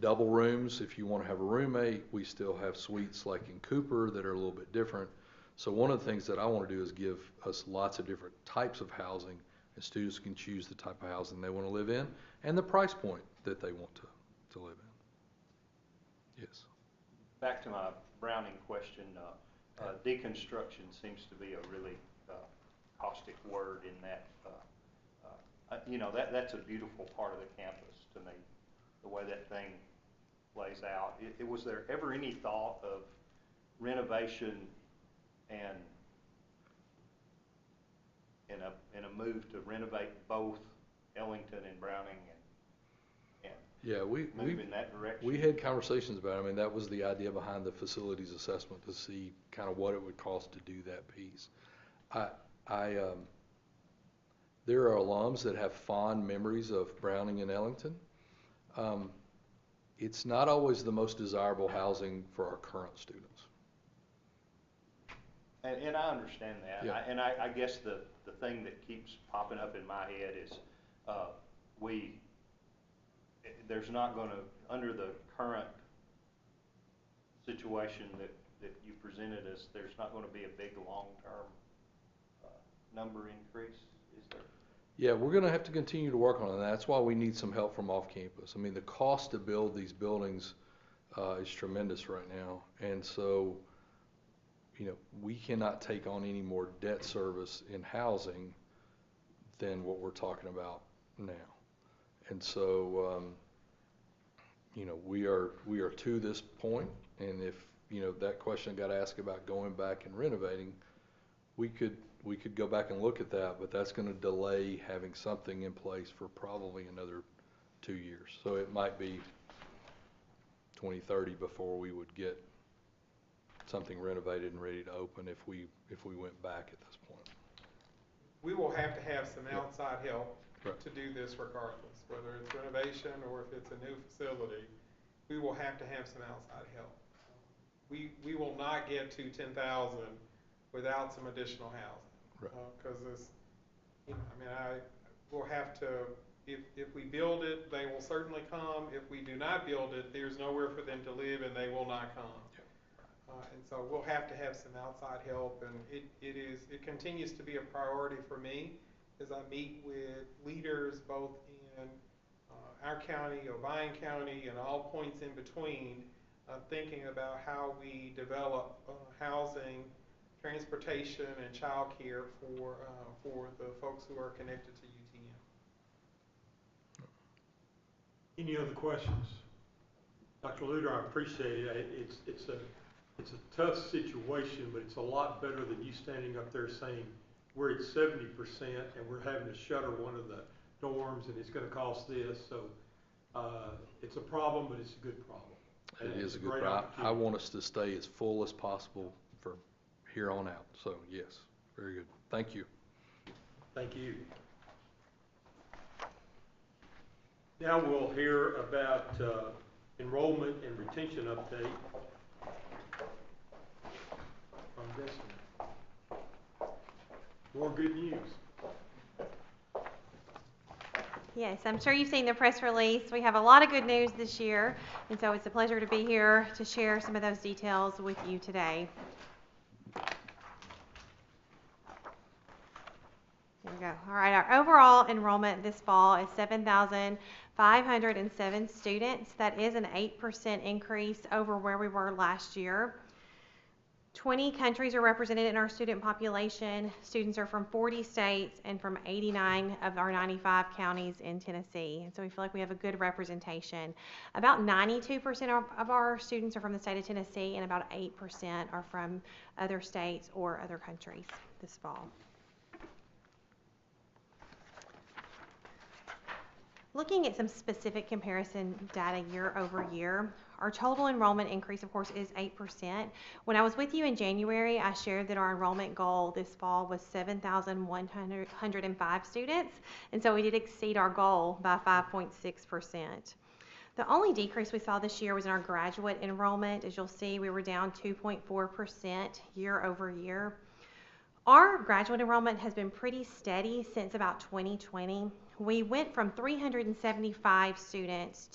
double rooms if you want to have a roommate. We still have suites like in Cooper that are a little bit different. So one of the things that I want to do is give us lots of different types of housing, and students can choose the type of housing they want to live in and the price point that they want to live in. Yes. Back to my Browning question, deconstruction seems to be a really caustic word in that, that's a beautiful part of the campus to me, the way that thing plays out. Was there ever any thought of renovation and in a move to renovate both Ellington and Browning and Yeah, move in that direction? we had conversations about it. I mean, that was the idea behind the facilities assessment, to see kind of what it would cost to do that piece. There are alums that have fond memories of Browning and Ellington. It's not always the most desirable housing for our current students. And I understand that. Yeah. I guess the thing that keeps popping up in my head is there's not going to, under the current situation that you presented us, there's not going to be a big long-term number increase, is there? Yeah, we're gonna have to continue to work on it. That's why we need some help from off campus. I mean, the cost to build these buildings, is tremendous right now. And so, we cannot take on any more debt service in housing than what we're talking about now. And so, we are to this point, and if, that question got asked about going back and renovating, we could go back and look at that, but that's gonna delay having something in place for probably another 2 years. So it might be 2030 before we would get something renovated and ready to open if we went back at this point. We will have to have some Yeah. outside help Right. to do this regardless, whether it's renovation or if it's a new facility, we will have to have some outside help. We will not get to 10,000 without some additional housing. Right. Because it's, we'll have to, if we build it, they will certainly come. If we do not build it, there's nowhere for them to live and they will not come. And so we'll have to have some outside help, and it continues to be a priority for me as I meet with leaders both in our county, Obion County, and all points in between, thinking about how we develop housing, transportation, and childcare for the folks who are connected to UTM. Any other questions? Dr. Luter, I appreciate it. It's a tough situation, but it's a lot better than you standing up there saying, we're at 70% and we're having to shutter one of the dorms and it's gonna cost this. So, it's a problem, but it's a good problem. It And is it's a good great problem. I opportunity. want us to stay as full as possible from here on out. So yes, very good. Thank you. Thank you. Now we'll hear about enrollment and retention update from Destiny. More good news. Yes, I'm sure you've seen the press release. We have a lot of good news this year, and so it's a pleasure to be here to share some of those details with you today. There we go. All right, our overall enrollment this fall is 7,507 students. That is an 8% increase over where we were last year. 20 countries are represented in our student population. Students are from 40 states and from 89 of our 95 counties in Tennessee. And so we feel like we have a good representation. About 92% of our students are from the state of Tennessee, and about 8% are from other states or other countries this fall. Looking at some specific comparison data year over year, our total enrollment increase, of course, is 8%. When I was with you in January, I shared that our enrollment goal this fall was 7,105 students, and so we did exceed our goal by 5.6%. The only decrease we saw this year was in our graduate enrollment. As you'll see, we were down 2.4% year over year. Our graduate enrollment has been pretty steady since about 2020. We went from 375 students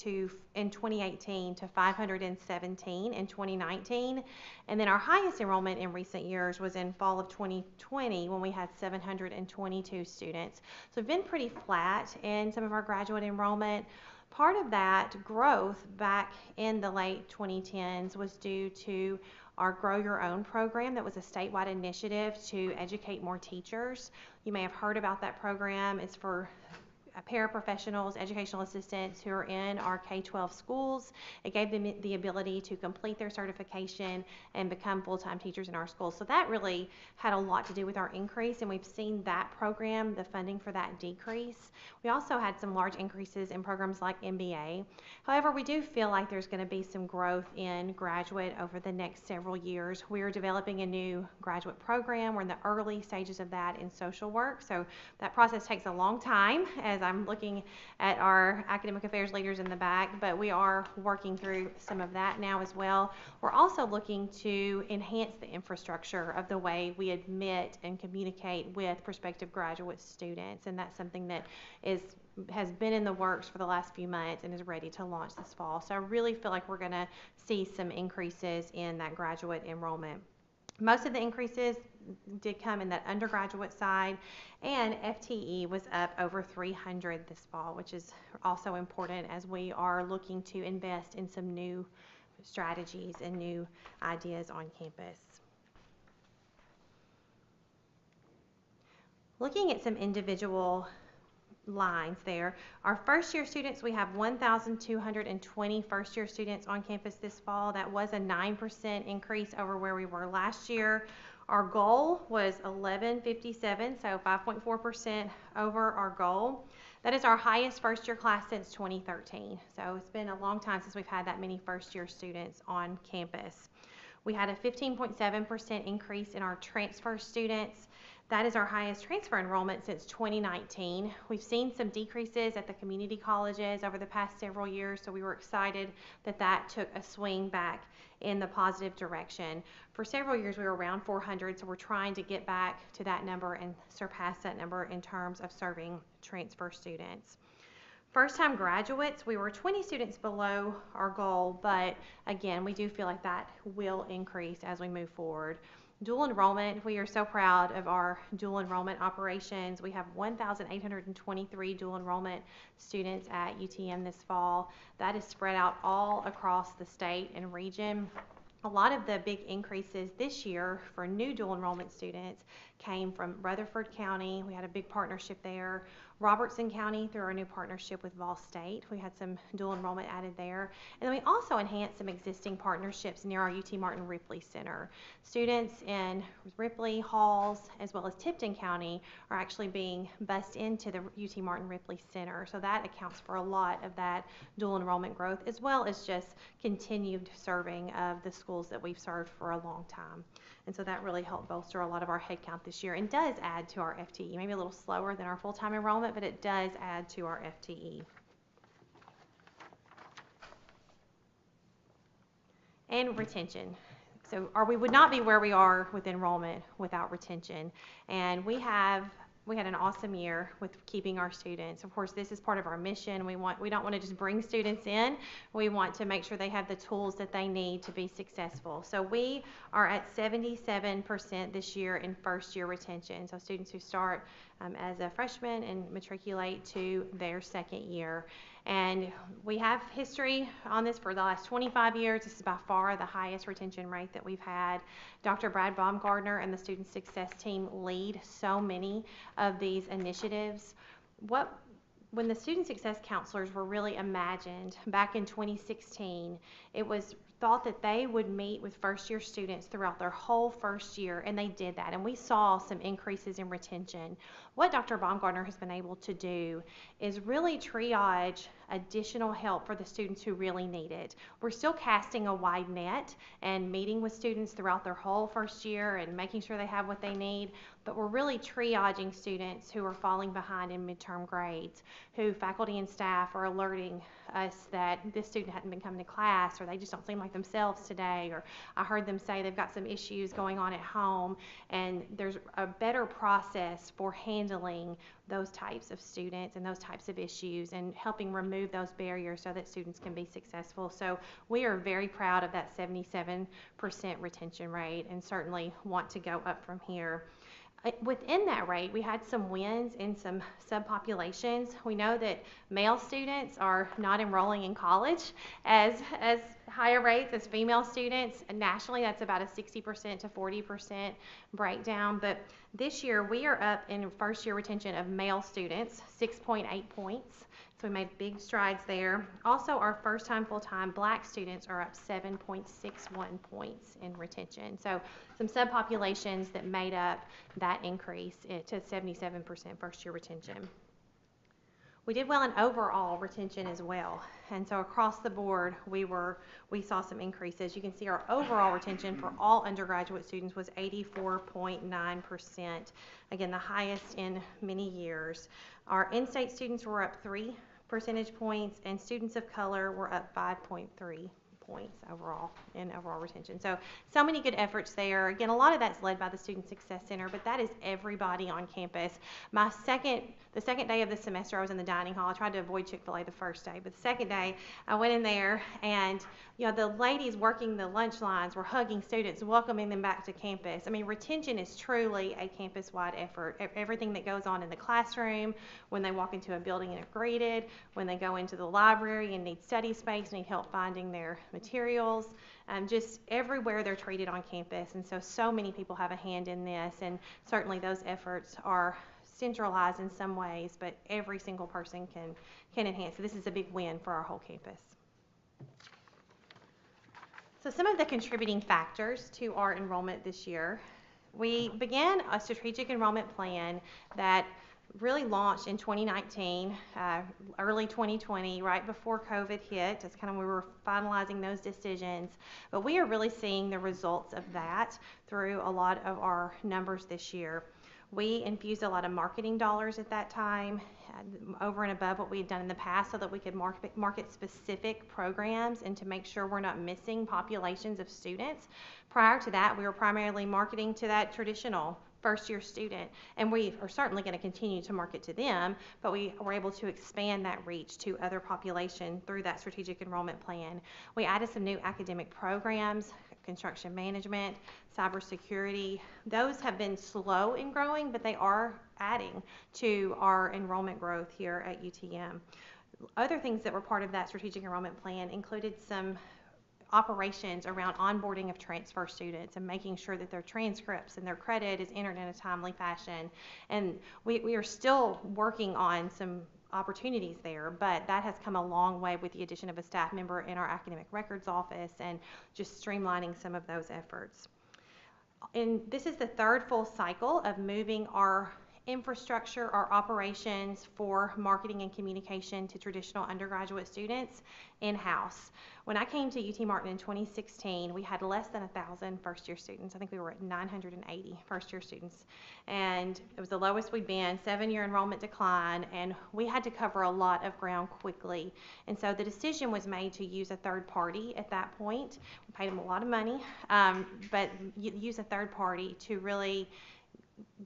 in 2018 to 517 in 2019, and then our highest enrollment in recent years was in fall of 2020 when we had 722 students. So we've been pretty flat in some of our graduate enrollment. Part of that growth back in the late 2010s was due to our Grow Your Own program. That was a statewide initiative to educate more teachers. You may have heard about that program. It's for paraprofessionals, educational assistants who are in our K-12 schools. It gave them the ability to complete their certification and become full-time teachers in our schools. So that really had a lot to do with our increase, and we've seen that program, the funding for that, decrease. We also had some large increases in programs like MBA. However, we do feel like there's going to be some growth in graduate over the next several years. We are developing a new graduate program. We're in the early stages of that in social work, so that process takes a long time, as I'm looking at our academic affairs leaders in the back, but we are working through some of that now as well. We're also looking to enhance the infrastructure of the way we admit and communicate with prospective graduate students, and that's something that has been in the works for the last few months and is ready to launch this fall. So I really feel like we're going to see some increases in that graduate enrollment. Most of the increases did come in that undergraduate side, and FTE was up over 300 this fall, which is also important as we are looking to invest in some new strategies and new ideas on campus. Looking at some individual lines there, our first year students, we have 1,220 first year students on campus this fall. That was a 9% increase over where we were last year. Our goal was 1,157, so 5.4% over our goal. That is our highest first year class since 2013. So it's been a long time since we've had that many first year students on campus. We had a 15.7% increase in our transfer students. That is our highest transfer enrollment since 2019. We've seen some decreases at the community colleges over the past several years, so we were excited that that took a swing back in the positive direction. For several years, we were around 400, so we're trying to get back to that number and surpass that number in terms of serving transfer students. First-time graduates, we were 20 students below our goal, but again, we do feel like that will increase as we move forward. Dual enrollment, we are so proud of our dual enrollment operations. We have 1,823 dual enrollment students at UTM this fall. That is spread out all across the state and region. A lot of the big increases this year for new dual enrollment students came from Rutherford County. We had a big partnership there. Robertson County, through our new partnership with Vol State, we had some dual enrollment added there. And then we also enhanced some existing partnerships near our UT Martin Ripley Center. Students in Ripley, Halls, as well as Tipton County are actually being bused into the UT Martin Ripley Center. So that accounts for a lot of that dual enrollment growth, as well as just continued serving of the schools that we've served for a long time. And so that really helped bolster a lot of our headcount this year and does add to our FTE, maybe a little slower than our full-time enrollment, but it does add to our FTE. And retention. So we would not be where we are with enrollment without retention. And we had an awesome year with keeping our students. Of course, this is part of our mission. We don't want to just bring students in. We want to make sure they have the tools that they need to be successful. So we are at 77% this year in first year retention. So students who start as a freshman and matriculate to their second year. And we have history on this for the last 25 years. This is by far the highest retention rate that we've had. Dr. Brad Baumgardner and the Student Success team lead so many of these initiatives. When the Student Success Counselors were really imagined back in 2016, it was thought that they would meet with first year students throughout their whole first year, and they did that, and we saw some increases in retention. What Dr. Baumgardner has been able to do is really triage additional help for the students who really need it. We're still casting a wide net and meeting with students throughout their whole first year and making sure they have what they need, but we're really triaging students who are falling behind in midterm grades, who faculty and staff are alerting us that this student hadn't been coming to class, or they just don't seem like themselves today, or I heard them say they've got some issues going on at home, and there's a better process for handling those types of students and those types of issues and helping remove those barriers so that students can be successful. So we are very proud of that 77% retention rate and certainly want to go up from here. Within that rate, we had some wins in some subpopulations. We know that male students are not enrolling in college as higher rates as female students. Nationally, that's about a 60% to 40% breakdown. But this year, we are up in first year retention of male students, 6.8 points. So we made big strides there. Also, our first-time, full-time Black students are up 7.61 points in retention. So some subpopulations that made up that increase to 77% first-year retention. We did well in overall retention as well. And so across the board, we saw some increases. You can see our overall retention for all undergraduate students was 84.9%. Again, the highest in many years. Our in-state students were up 3 percentage points, and students of color were up 5.3 points overall in overall retention. So many good efforts there. Again, a lot of that's led by the Student Success Center, but that is everybody on campus. The second day of the semester, I was in the dining hall. I tried to avoid Chick-fil-A the first day, but the second day, I went in there, and the ladies working the lunch lines were hugging students, welcoming them back to campus. I mean, retention is truly a campus-wide effort. Everything that goes on in the classroom, when they walk into a building and are greeted, when they go into the library and need study space, need help finding their materials, just everywhere they're treated on campus. And so many people have a hand in this, and certainly those efforts are centralized in some ways, but every single person can enhance. So this is a big win for our whole campus. So some of the contributing factors to our enrollment this year, we began a strategic enrollment plan that really launched in 2019, early 2020, right before COVID hit. That's kind of when we were finalizing those decisions. But we are really seeing the results of that through a lot of our numbers this year. We infused a lot of marketing dollars at that time, over and above what we had done in the past, so that we could market specific programs and to make sure we're not missing populations of students. Prior to that, we were primarily marketing to that traditional first-year student, and we are certainly going to continue to market to them, but we were able to expand that reach to other population through that strategic enrollment plan. We added some new academic programs, construction management, cybersecurity. Those have been slow in growing, but they are adding to our enrollment growth here at UTM. Other things that were part of that strategic enrollment plan included some operations around onboarding of transfer students and making sure that their transcripts and their credit is entered in a timely fashion. And we are still working on some opportunities there, but that has come a long way with the addition of a staff member in our academic records office and just streamlining some of those efforts. And this is the third full cycle of moving our infrastructure, our operations for marketing and communication to traditional undergraduate students in-house. When I came to UT Martin in 2016, we had less than 1,000 first-year students. I think we were at 980 first-year students. And it was the lowest we'd been, 7-year enrollment decline, and we had to cover a lot of ground quickly. And so the decision was made to use a third party at that point. We paid them a lot of money, but use a third party to really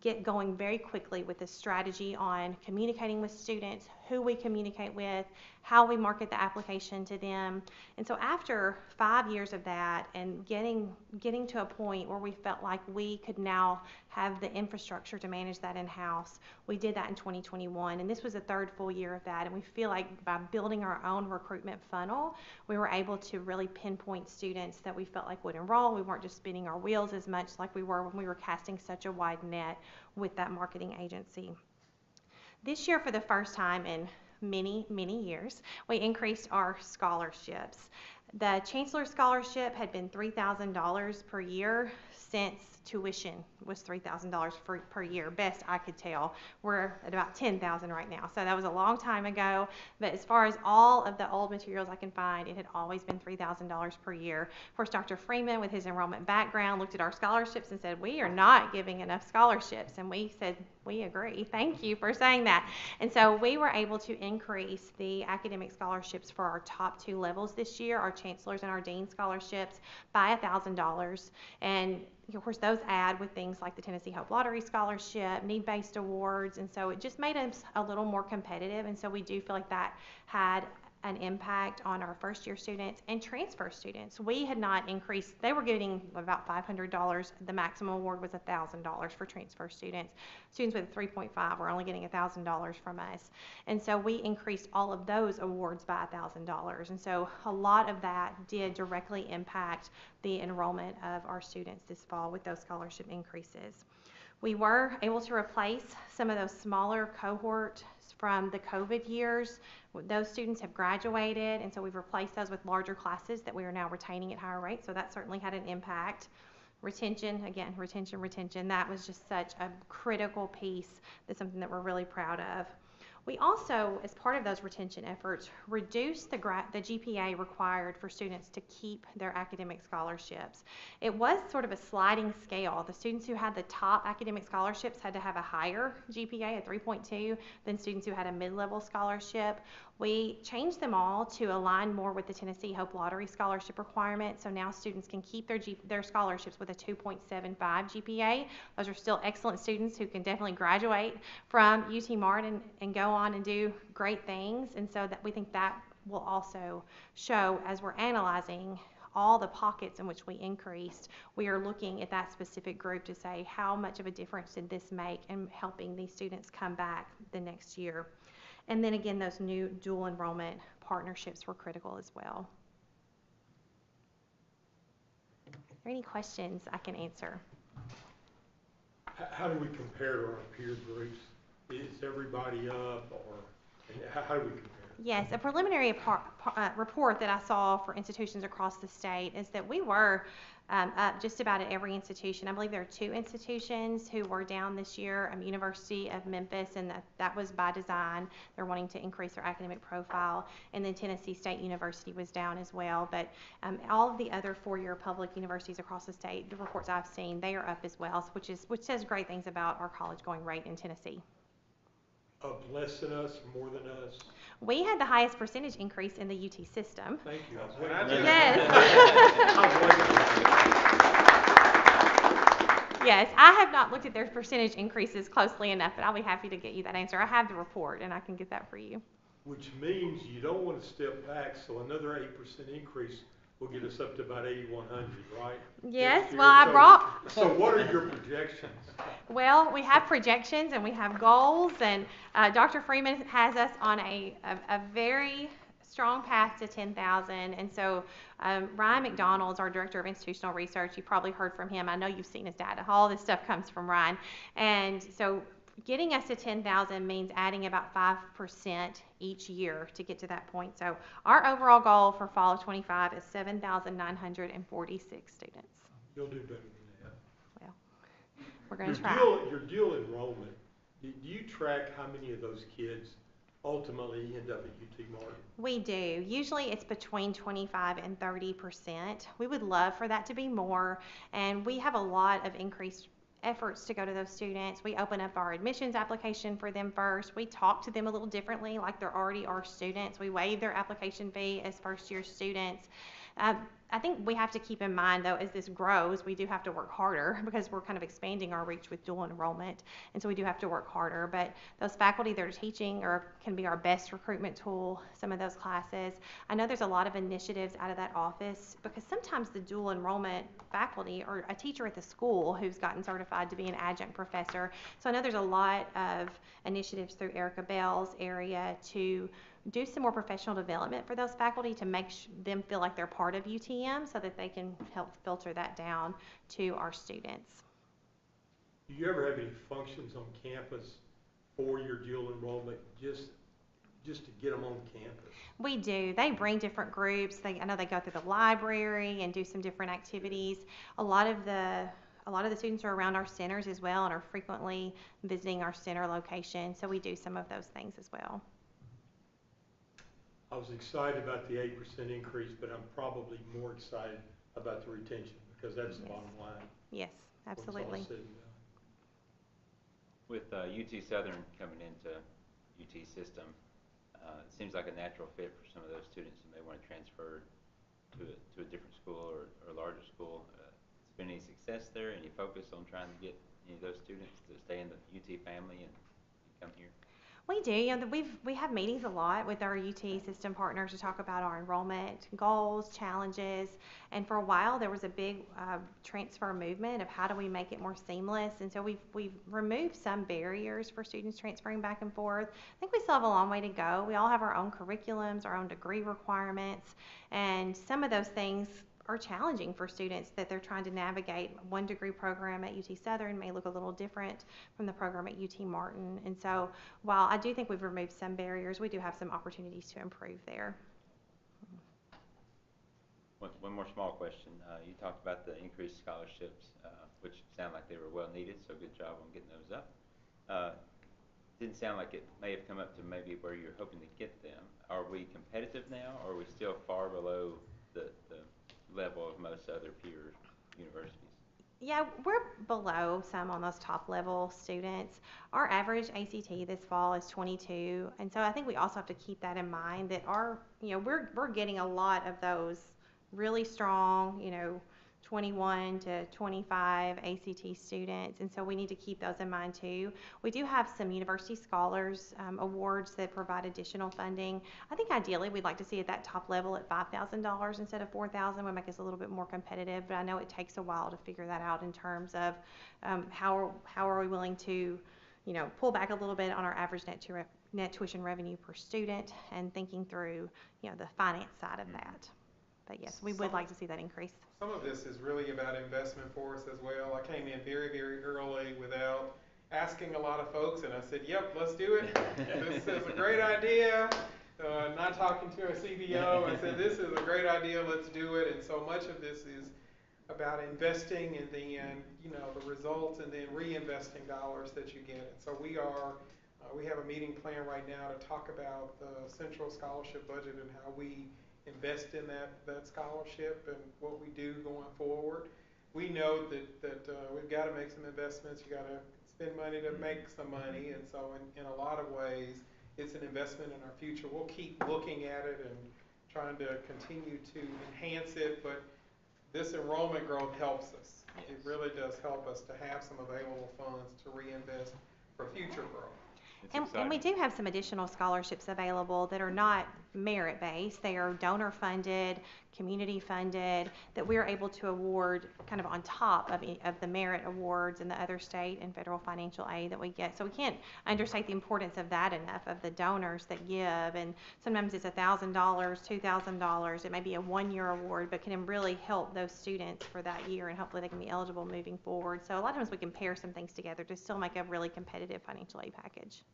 get going very quickly with a strategy on communicating with students, who we communicate with, how we market the application to them. And so after 5 years of that and getting to a point where we felt like we could now have the infrastructure to manage that in-house, we did that in 2021. And this was the third full year of that. And we feel like by building our own recruitment funnel, we were able to really pinpoint students that we felt like would enroll. We weren't just spinning our wheels as much like we were when we were casting such a wide net with that marketing agency. This year, for the first time in many, many years, we increased our scholarships. The Chancellor Scholarship had been $3,000 per year since tuition was $3,000 per year, best I could tell. We're at about $10,000 right now, so that was a long time ago. But as far as all of the old materials I can find, it had always been $3,000 per year. Of course, Dr. Freeman, with his enrollment background, looked at our scholarships and said, "We are not giving enough scholarships," and we said, "We agree. Thank you for saying that." And so we were able to increase the academic scholarships for our top 2 levels this year, our Chancellor's and our Dean scholarships, by $1,000. And of course, those add with things like the Tennessee Hope Lottery Scholarship, need-based awards, and so it just made us a little more competitive. And so we do feel like that had an impact on our first-year students and transfer students. We had not increased. They were getting about $500. The maximum award was $1,000 for transfer students. Students with a 3.5 were only getting $1,000 from us. And so we increased all of those awards by $1,000. And so a lot of that did directly impact the enrollment of our students this fall with those scholarship increases. We were able to replace some of those smaller cohorts from the COVID years. Those students have graduated, and so we've replaced those with larger classes that we are now retaining at higher rates, so that certainly had an impact. Retention, again, retention. That was just such a critical piece. That's something that we're really proud of. We also, as part of those retention efforts, reduced the GPA required for students to keep their academic scholarships. It was sort of a sliding scale. The students who had the top academic scholarships had to have a higher GPA, a 3.2, than students who had a mid-level scholarship. We changed them all to align more with the Tennessee Hope Lottery scholarship requirement, so now students can keep their scholarships with a 2.75 GPA. Those are still excellent students who can definitely graduate from UT Martin and go on and do great things, and so that we think that will also show as we're analyzing all the pockets in which we increased, we are looking at that specific group to say how much of a difference did this make in helping these students come back the next year. And then again, those new dual enrollment partnerships were critical as well. Are there any questions I can answer? How do we compare to our peer groups? Is everybody up, or how do we compare? Yes, a preliminary report that I saw for institutions across the state is that we were up just about at every institution. I believe there are 2 institutions who were down this year, University of Memphis, and that was by design. They're wanting to increase their academic profile. And then Tennessee State University was down as well. But all of the other 4-year public universities across the state, the reports I've seen, they are up as well, which says great things about our college going rate in Tennessee. Up less than us, more than us? We had the highest percentage increase in the UT system. Thank you. Yes. Yes, I have not looked at their percentage increases closely enough, but I'll be happy to get you that answer. I have the report, and I can get that for you. Which means you don't want to step back, so another 8% increase will get us up to about 8,100, right? Yes, Next year. well, I brought... So what are your projections? Well, we have projections and we have goals, and Dr. Freeman has us on a very strong path to 10,000. And so Ryan McDonald's our Director of Institutional Research. You've probably heard from him. I know you've seen his data. All this stuff comes from Ryan. And so getting us to 10,000 means adding about 5% each year to get to that point. So our overall goal for fall of 25 is 7,946 students. You'll do better than that. Well, we're going to try. Your dual enrollment, do you track how many of those kids ultimately end up at UT Martin? We do. Usually it's between 25 and 30%. We would love for that to be more, and we have a lot of increased efforts to go to those students. We open up our admissions application for them first. We talk to them a little differently, like they're already our students. We waive their application fee as first-year students. I think we have to keep in mind, though, as this grows, we do have to work harder because we're kind of expanding our reach with dual enrollment, and so we do have to work harder. But those faculty that are teaching can be our best recruitment tool, some of those classes. I know there's a lot of initiatives out of that office because sometimes the dual enrollment faculty or a teacher at the school who's gotten certified to be an adjunct professor. So I know there's a lot of initiatives through Erica Bell's area to do some more professional development for those faculty to make them feel like they're part of UTM so that they can help filter that down to our students. Do you ever have any functions on campus for your dual enrollment just to get them on campus? We do. They bring different groups. I know they go through the library and do some different activities. A lot of the students are around our centers as well and are frequently visiting our center location, so we do some of those things as well. I was excited about the 8% increase, but I'm probably more excited about the retention because that's the bottom line. Yes, absolutely. With UT Southern coming into UT system, it seems like a natural fit for some of those students who may want to transfer to a different school or a larger school. Has been any success there? Any focus on trying to get any of those students to stay in the UT family and come here? We do. You know, we have meetings a lot with our UT system partners to talk about our enrollment goals, challenges, and for a while there was a big transfer movement of how do we make it more seamless, and so we've removed some barriers for students transferring back and forth. I think we still have a long way to go. We all have our own curriculums, our own degree requirements, and some of those things are challenging for students that they're trying to navigate. One degree program at UT Southern may look a little different from the program at UT Martin. And so while I do think we've removed some barriers, we do have some opportunities to improve there. One more small question. You talked about the increased scholarships, which sound like they were well needed, so good job on getting those up. didn't sound like it may have come up to maybe where you're hoping to get them. Are we competitive now, or are we still far below the level of most other peer universities? Yeah, we're below some on those top level students. Our average ACT this fall is 22, and so I think we also have to keep that in mind that we're getting a lot of those really strong, 21 to 25 ACT students, and so we need to keep those in mind too. We do have some University Scholars awards that provide additional funding. I think ideally we'd like to see at that top level at $5,000 instead of $4,000 would make us a little bit more competitive, but I know it takes a while to figure that out in terms of how are we willing to, pull back a little bit on our average net tuition revenue per student and thinking through, the finance side of that. But yes, we would like to see that increase. Some of this is really about investment for us as well. I came in very, very early without asking a lot of folks, and I said, yep, let's do it. This is a great idea. Not talking to a CBO, I said, this is a great idea, let's do it. And so much of this is about investing and then, the results and then reinvesting dollars that you get. And so we have a meeting planned right now to talk about the central scholarship budget and how we invest in that scholarship and what we do going forward. We know that we've got to make some investments. You got to spend money to make some money, and so in a lot of ways, it's an investment in our future. We'll keep looking at it and trying to continue to enhance it, but this enrollment growth helps us. Yes. It really does help us to have some available funds to reinvest for future growth. And we do have some additional scholarships available that are not merit-based. They are donor-funded, community-funded, that we're able to award kind of on top of the merit awards and the other state and federal financial aid that we get. So we can't understate the importance of that enough, of the donors that give. And sometimes it's $1,000, $2,000. It may be a one-year award, but can really help those students for that year, and hopefully they can be eligible moving forward. So a lot of times we can pair some things together to still make a really competitive financial aid package.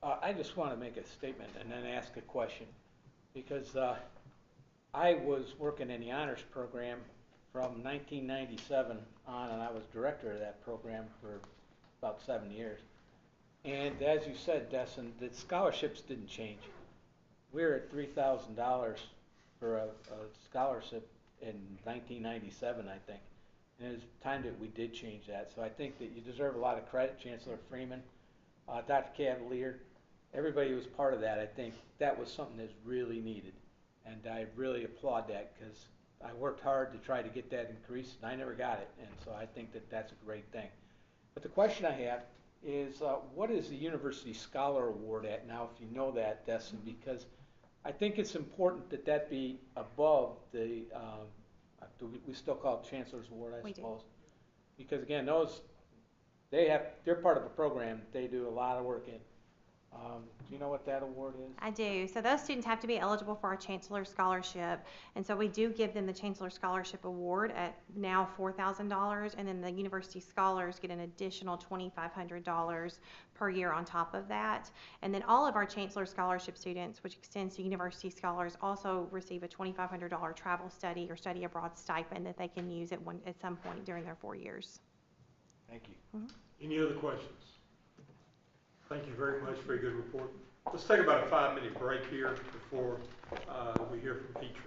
I just want to make a statement and then ask a question, because I was working in the honors program from 1997 on, and I was director of that program for about 7 years. And as you said, Destin, the scholarships didn't change. We're at $3,000 for a scholarship in 1997, I think. And it's time that we did change that. So I think that you deserve a lot of credit, Chancellor Freeman, Dr. Cavalier. Everybody who was part of that. I think that was something that's really needed. And I really applaud that, because I worked hard to try to get that increase, and I never got it. And so I think that that's a great thing. But the question I have is, what is the University Scholar Award at now, if you know that, Destin? Because I think it's important that that be above the, we still call it Chancellor's Award, I suppose. Because again, they're part of a program that they do a lot of work in. Do you know what that award is? I do. So those students have to be eligible for our Chancellor Scholarship, and so we do give them the Chancellor Scholarship Award at now $4,000, and then the University Scholars get an additional $2,500 per year on top of that. And then all of our Chancellor Scholarship students, which extends to University Scholars, also receive a $2,500 travel study or study abroad stipend that they can use at some point during their 4 years. Thank you. Mm-hmm. Any other questions? Thank you very much for your good report. Let's take about a 5-minute break here before we hear from Petra.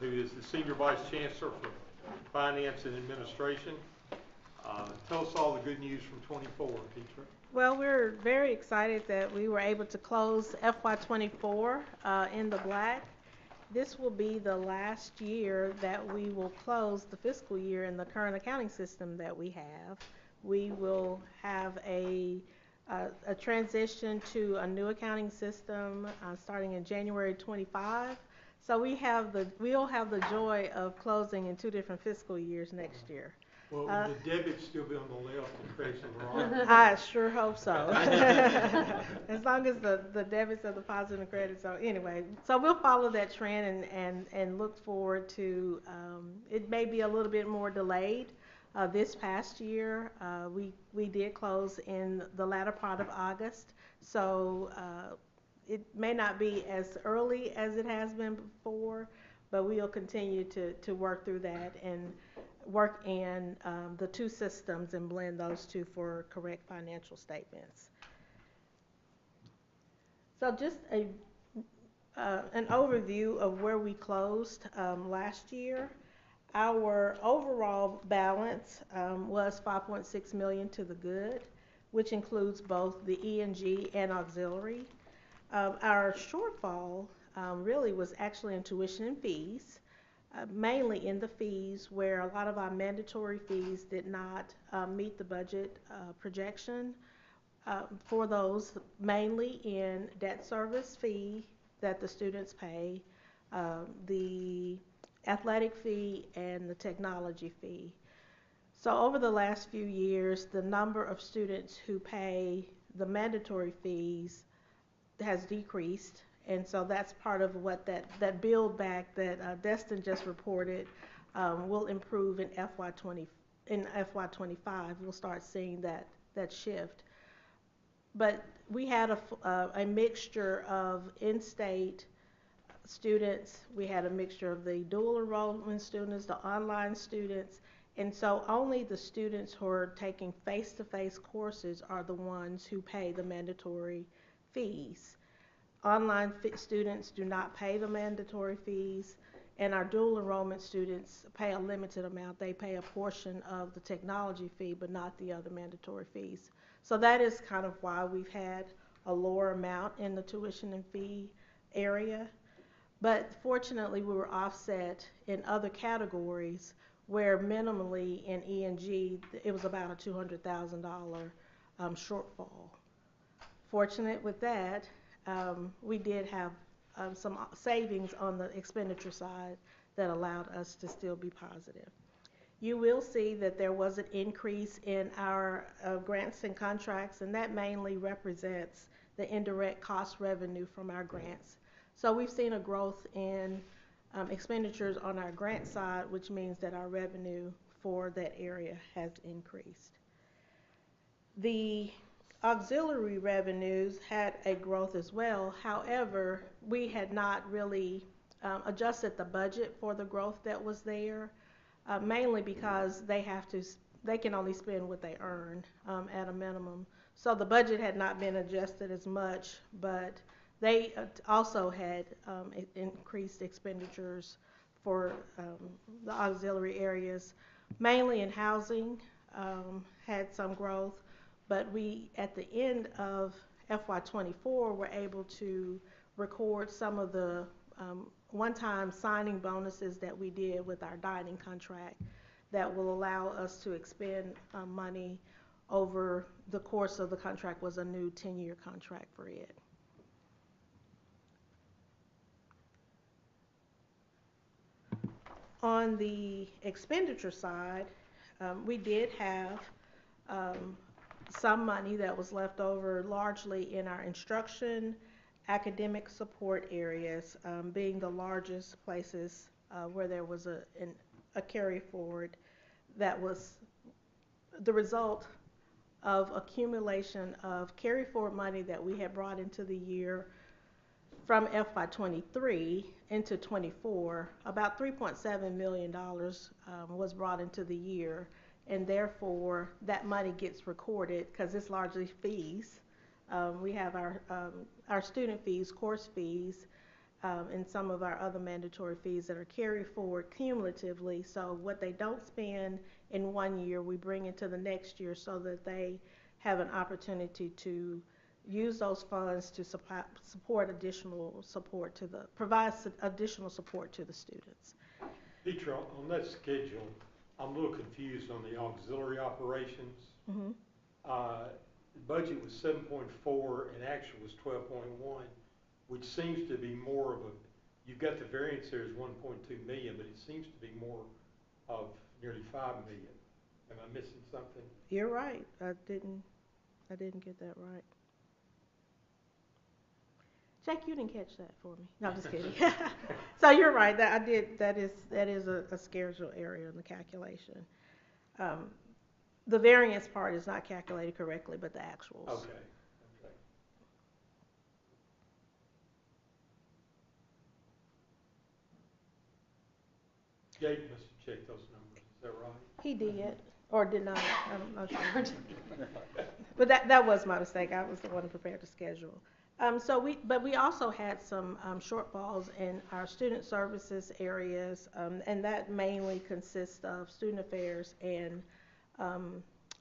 who is the Senior Vice Chancellor for Finance and Administration. Tell us all the good news from '24, teacher. Well, we're very excited that we were able to close FY24 in the black. This will be the last year that we will close the fiscal year in the current accounting system that we have. We will have a transition to a new accounting system starting in January 25. So we'll have the joy of closing in 2 different fiscal years next year. Well, will the debit still be on the left and credits on the right? I sure hope so. As long as the debits are the positive and credits. So anyway, so we'll follow that trend and look forward to, it may be a little bit more delayed. This past year, we did close in the latter part of August. So it may not be as early as it has been before, but we'll continue to work through that and work in the 2 systems and blend those 2 for correct financial statements. So just an overview of where we closed last year. Our overall balance was $5.6 million to the good, which includes both the E&G and auxiliary. Our shortfall really was actually in tuition and fees. Mainly in the fees where a lot of our mandatory fees did not meet the budget projection for those, mainly in debt service fee that the students pay, the athletic fee, and the technology fee. So over the last few years, the number of students who pay the mandatory fees has decreased. And so that's part of what that build back that Destin just reported will improve in FY25. We'll start seeing that shift. But we had a mixture of in-state students. We had a mixture of the dual enrollment students, the online students. And so only the students who are taking face-to-face courses are the ones who pay the mandatory fees. Online students do not pay the mandatory fees, and our dual enrollment students pay a limited amount. They pay a portion of the technology fee, but not the other mandatory fees. So that is kind of why we've had a lower amount in the tuition and fee area. But fortunately, we were offset in other categories where minimally in E&G, it was about a $200,000 shortfall. Fortunate with that, we did have some savings on the expenditure side that allowed us to still be positive. You will see that there was an increase in our grants and contracts, and that mainly represents the indirect cost revenue from our grants. So we've seen a growth in expenditures on our grant side, which means that our revenue for that area has increased. The auxiliary revenues had a growth as well. However, we had not really adjusted the budget for the growth that was there, mainly because they can only spend what they earn at a minimum. So the budget had not been adjusted as much, but they also had increased expenditures for the auxiliary areas, mainly in housing, had some growth. But we, at the end of FY24, were able to record some of the one-time signing bonuses that we did with our dining contract that will allow us to expend money over the course of the contract. Was a new 10-year contract for it. On the expenditure side, we did have some money that was left over largely in our instruction, academic support areas, being the largest places where there was a carry forward that was the result of accumulation of carry forward money that we had brought into the year from FY23 into 24. About $3.7 million was brought into the year, and therefore that money gets recorded because it's largely fees. We have our student fees, course fees, and some of our other mandatory fees that are carried forward cumulatively. So what they don't spend in one year, we bring into the next year so that they have an opportunity to use those funds to provide additional support to the students. Petra, on that schedule, I'm a little confused on the auxiliary operations. Mm-hmm. The budget was 7.4 and actual was 12.1, which seems to be more of a, you've got the variance there is 1.2 million, but it seems to be more of nearly 5 million. Am I missing something? You're right. I didn't get that right. Jack, you didn't catch that for me. No, I'm just kidding. So you're right. That is a schedule area in the calculation. The variance part is not calculated correctly, but the actuals. Okay. Jake must have checked those numbers. Is that right? He did, or did not. I'm not sure. But that was my mistake. I was the one prepared to schedule. But we also had some shortfalls in our student services areas, and that mainly consists of student affairs and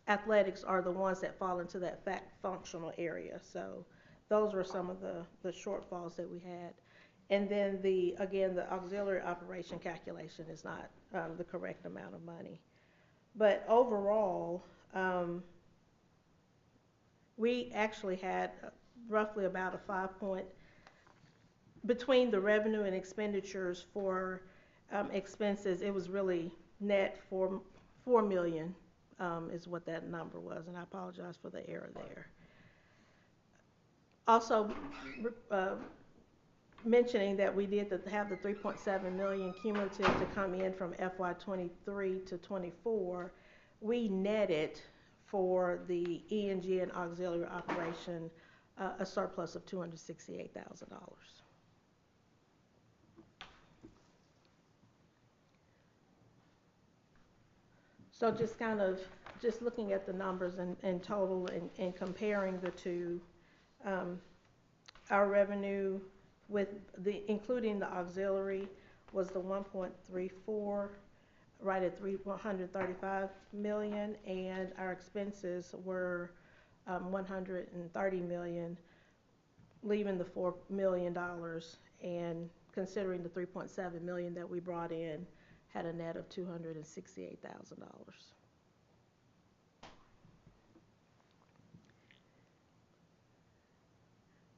athletics are the ones that fall into that functional area. So those were some of the shortfalls that we had. And then the auxiliary operation calculation is not the correct amount of money. But overall, we actually had roughly about a between the revenue and expenditures for expenses, it was really net $4 million is what that number was, and I apologize for the error there. Also, mentioning that we did have the 3.7 million cumulative to come in from FY23 to 24, we netted for the E&G and auxiliary operation a surplus of $268,000. So just looking at the numbers in total and comparing the two, our revenue including the auxiliary was the 1.34, right at 135 million, and our expenses were 130 million, leaving the $4 million, and considering the 3.7 million that we brought in, had a net of $268,000.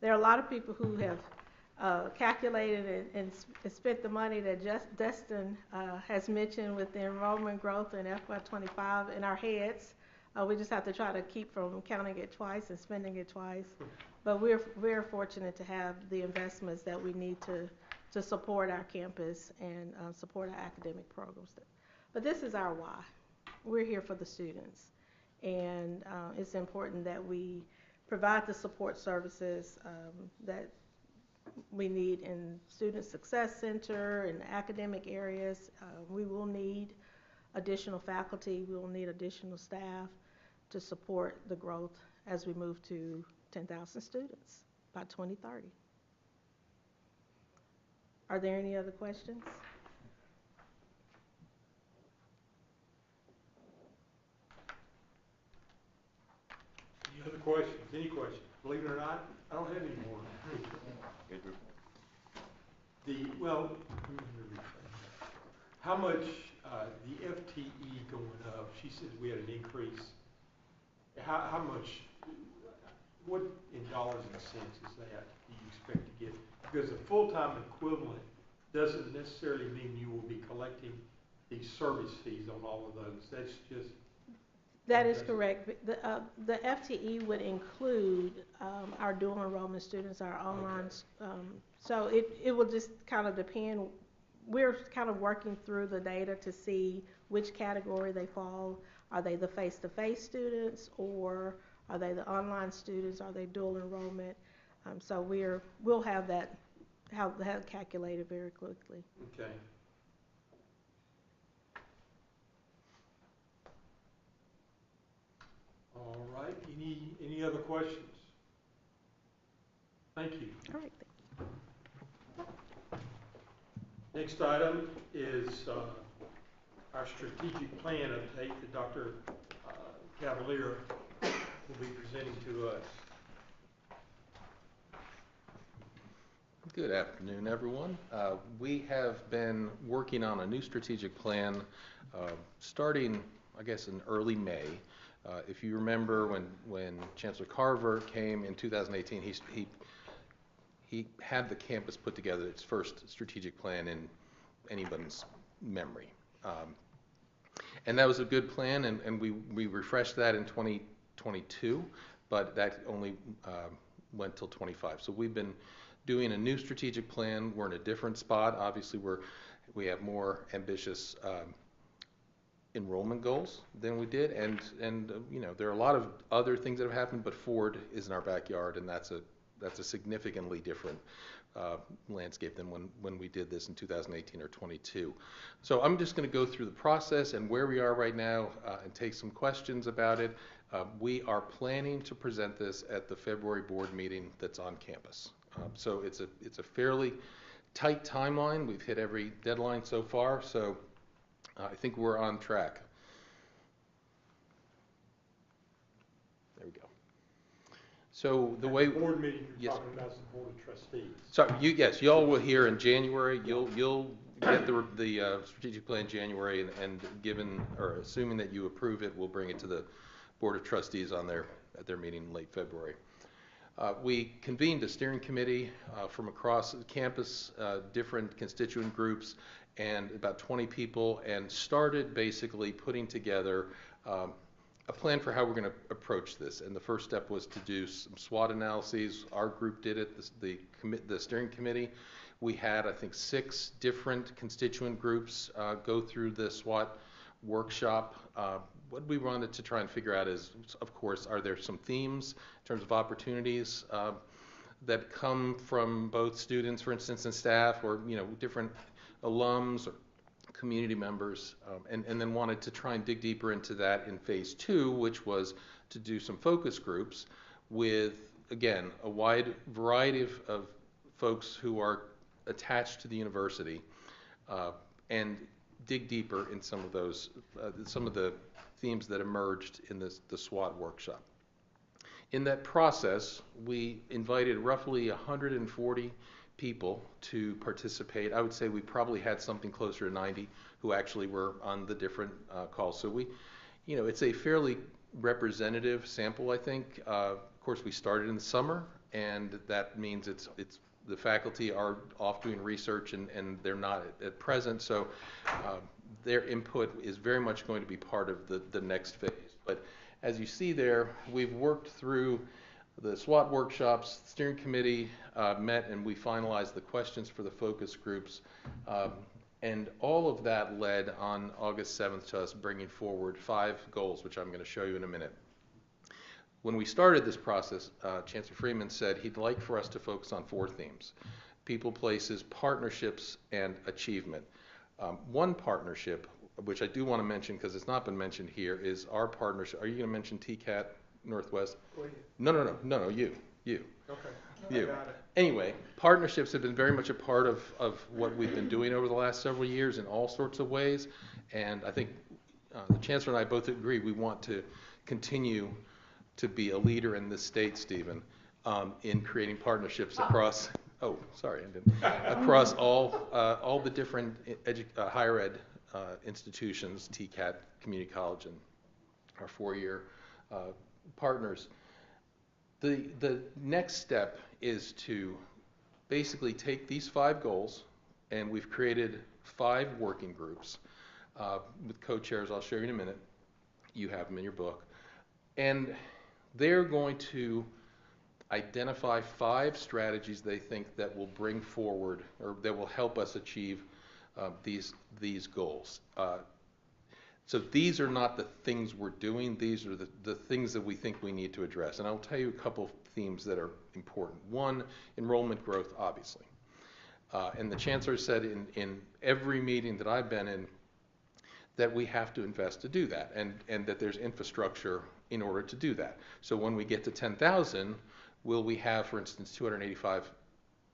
There are a lot of people who have calculated and spent the money that Dustin has mentioned with the enrollment growth in FY25 in our heads. We just have to try to keep from counting it twice and spending it twice. But we're fortunate to have the investments that we need to support our campus and support our academic programs. But this is our why. We're here for the students. And it's important that we provide the support services that we need in Student Success Center and academic areas. We will need additional faculty. We will need additional staff to support the growth as we move to 10,000 students by 2030. Are there any other questions? Any other questions? Any questions? Believe it or not, I don't have any more. Good report. Well, let me rephrase that. How much the FTE going up? She said we had an increase. How much? What in dollars and cents is that? Do you expect to get? Because the full-time equivalent doesn't necessarily mean you will be collecting these service fees on all of those. That's just. That is correct. The FTE would include our dual enrollment students, our online. Okay. So it will just kind of depend. We're kind of working through the data to see which category they fall. Are they the face-to-face students, or are they the online students? Are they dual enrollment? So we'll have that calculated very quickly. Okay. All right. Any other questions? Thank you. All right. Next item is our strategic plan update that Dr. Cavalier will be presenting to us. Good afternoon, everyone. We have been working on a new strategic plan starting, I guess, in early May. If you remember when Chancellor Carver came in 2018, he had the campus put together its first strategic plan in anybody's memory. And that was a good plan, and we refreshed that in 2022, but that only went till 25. So we've been doing a new strategic plan. We're in a different spot. Obviously, we have more ambitious enrollment goals than we did, and you know, there are a lot of other things that have happened, but Ford is in our backyard, and that's a significantly different landscape than when we did this in 2018 or 22. So I'm just going to go through the process and where we are right now and take some questions about it. We are planning to present this at the February board meeting that's on campus. So it's a fairly tight timeline. We've hit every deadline so far, so I think we're on track. There we go. So the way board meeting you're yes, talking about is the board of trustees. So yes, y'all will hear in January. You'll get the strategic plan in January, and given or assuming that you approve it, we'll bring it to the board of trustees at their meeting in late February. We convened a steering committee from across the campus, different constituent groups, and about 20 people, and started basically putting together a plan for how we're going to approach this. And the first step was to do some SWOT analyses. Our group did it, the steering committee. We had, I think, 6 different constituent groups go through the SWOT workshop. What we wanted to try and figure out is, of course, are there some themes in terms of opportunities that come from both students, for instance, and staff, or different alums or community members, and then wanted to try and dig deeper into that in phase 2, which was to do some focus groups with, again, a wide variety of folks who are attached to the university, and dig deeper in some of those, some of the themes that emerged in the SWOT workshop. In that process, we invited roughly 140 people to participate. I would say we probably had something closer to 90 who actually were on the different calls. So it's a fairly representative sample, I think. Of course, we started in the summer, and that means it's the faculty are off doing research and they're not at present, so their input is very much going to be part of the next phase. But as you see there, we've worked through the SWOT workshops. The steering committee met, and we finalized the questions for the focus groups, and all of that led on August 7th to us bringing forward 5 goals, which I'm going to show you in a minute. When we started this process, Chancellor Freeman said he'd like for us to focus on 4 themes: people, places, partnerships, and achievement. One partnership, which I do want to mention because it's not been mentioned here, is our partnership. Are you going to mention TCAT Northwest? No, you. Okay. You. Got it. Anyway, partnerships have been very much a part of what we've been doing over the last several years in all sorts of ways, and I think the Chancellor and I both agree we want to continue to be a leader in this state, Stephen, in creating partnerships across. Oh, sorry, I didn't. Across all the different higher ed institutions, TCAT, community college, and our 4-year partners. The next step is to basically take these 5 goals, and we've created 5 working groups with co-chairs. I'll show you in a minute. You have them in your book, and they're going to identify 5 strategies they think that will bring forward or that will help us achieve these goals. So these are not the things we're doing, these are the things that we think we need to address. And I'll tell you a couple of themes that are important. One, enrollment growth, obviously. And the Chancellor said in every meeting that I've been in that we have to invest to do that, and that there's infrastructure in order to do that. So when we get to 10,000, will we have, for instance,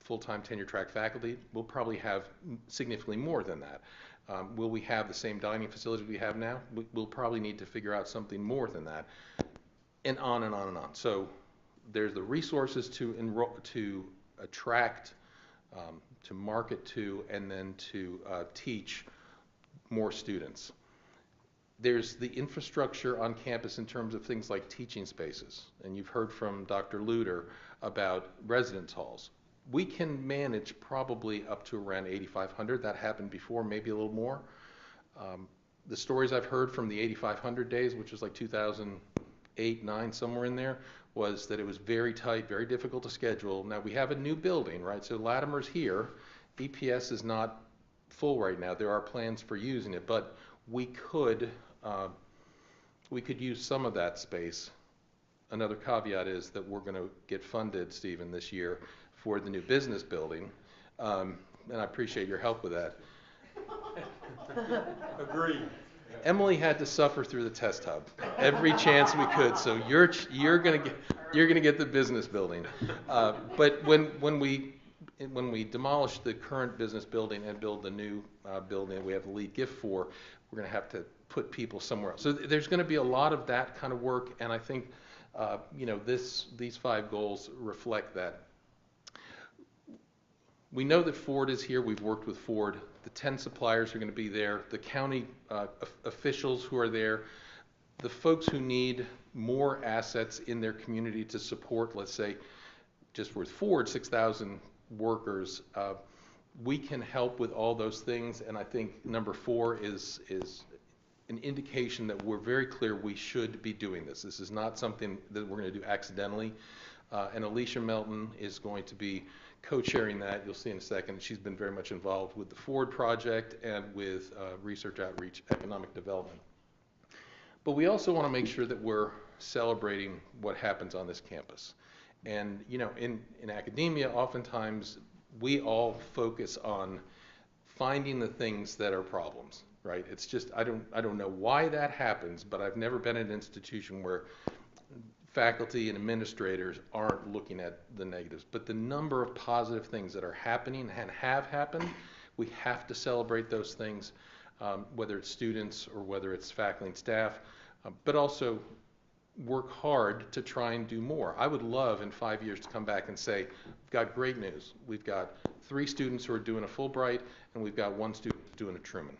full-time tenure-track faculty. We'll probably have significantly more than that. Will we have the same dining facilities we have now? We'll probably need to figure out something more than that, and on and on and on. So there's the resources to enroll, to attract, to market to, and then to teach more students. There's the infrastructure on campus in terms of things like teaching spaces, and you've heard from Dr. Luter about residence halls. We can manage probably up to around 8,500. That happened before, maybe a little more. The stories I've heard from the 8,500 days, which was like 2008, 9, somewhere in there, was that it was very tight, very difficult to schedule. Now we have a new building, right? So Latimer's here. EPS is not full right now. There are plans for using it, but we could use some of that space. Another caveat is that we're going to get funded, Stephen, this year for the new business building, and I appreciate your help with that. Agreed. Emily had to suffer through the test hub every chance we could, so you're gonna get the business building. But when we demolish the current business building and build the new building we have the lead gift for, we're gonna have to put people somewhere else. So there's gonna be a lot of that kind of work, and I think these 5 goals reflect that. We know that Ford is here. We've worked with Ford. The 10 suppliers are going to be there. The county officials who are there. The folks who need more assets in their community to support, let's say, just with Ford, 6,000 workers. We can help with all those things, and I think number 4 is an indication that we're very clear we should be doing this. This is not something that we're going to do accidentally. And Alicia Melton is going to be co-chairing that. You'll see in a second. She's been very much involved with the Ford project and with research outreach, economic development. But we also want to make sure that we're celebrating what happens on this campus. And in academia, oftentimes we all focus on finding the things that are problems, right? It's just I don't know why that happens, but I've never been at an institution where faculty and administrators aren't looking at the negatives. But the number of positive things that are happening and have happened, we have to celebrate those things, whether it's students or whether it's faculty and staff, but also work hard to try and do more. I would love in 5 years to come back and say, we've got great news. We've got 3 students who are doing a Fulbright, and we've got 1 student doing a Truman.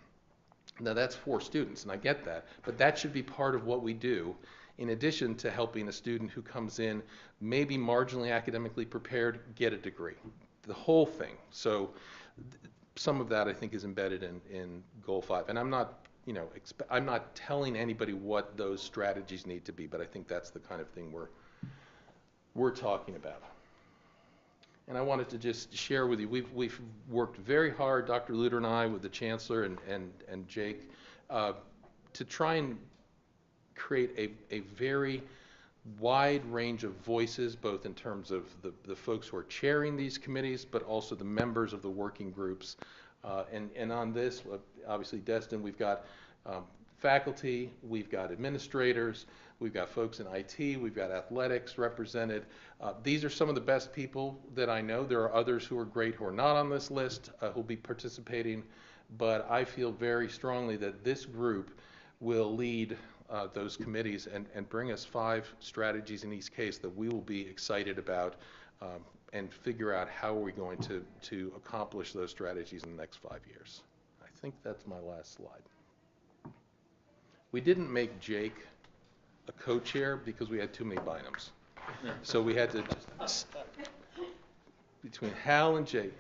Now that's 4 students, and I get that, but that should be part of what we do, in addition to helping a student who comes in maybe marginally academically prepared get a degree, the whole thing. So some of that I think is embedded in Goal 5, and I'm not telling anybody what those strategies need to be, but I think that's the kind of thing we're talking about. And I wanted to just share with you, we've worked very hard, Dr. Luter and I, with the Chancellor and Jake, to try and create a very wide range of voices, both in terms of the folks who are chairing these committees, but also the members of the working groups. And on this, obviously, Destin, we've got faculty, we've got administrators, we've got folks in IT, we've got athletics represented. These are some of the best people that I know. There are others who are great who are not on this list who'll be participating, but I feel very strongly that this group will lead those committees and bring us 5 strategies in each case that we will be excited about and figure out how are we going to accomplish those strategies in the next 5 years. I think that's my last slide. We didn't make Jake a co-chair because we had too many Bynums. So we had to just, between Hal and Jake,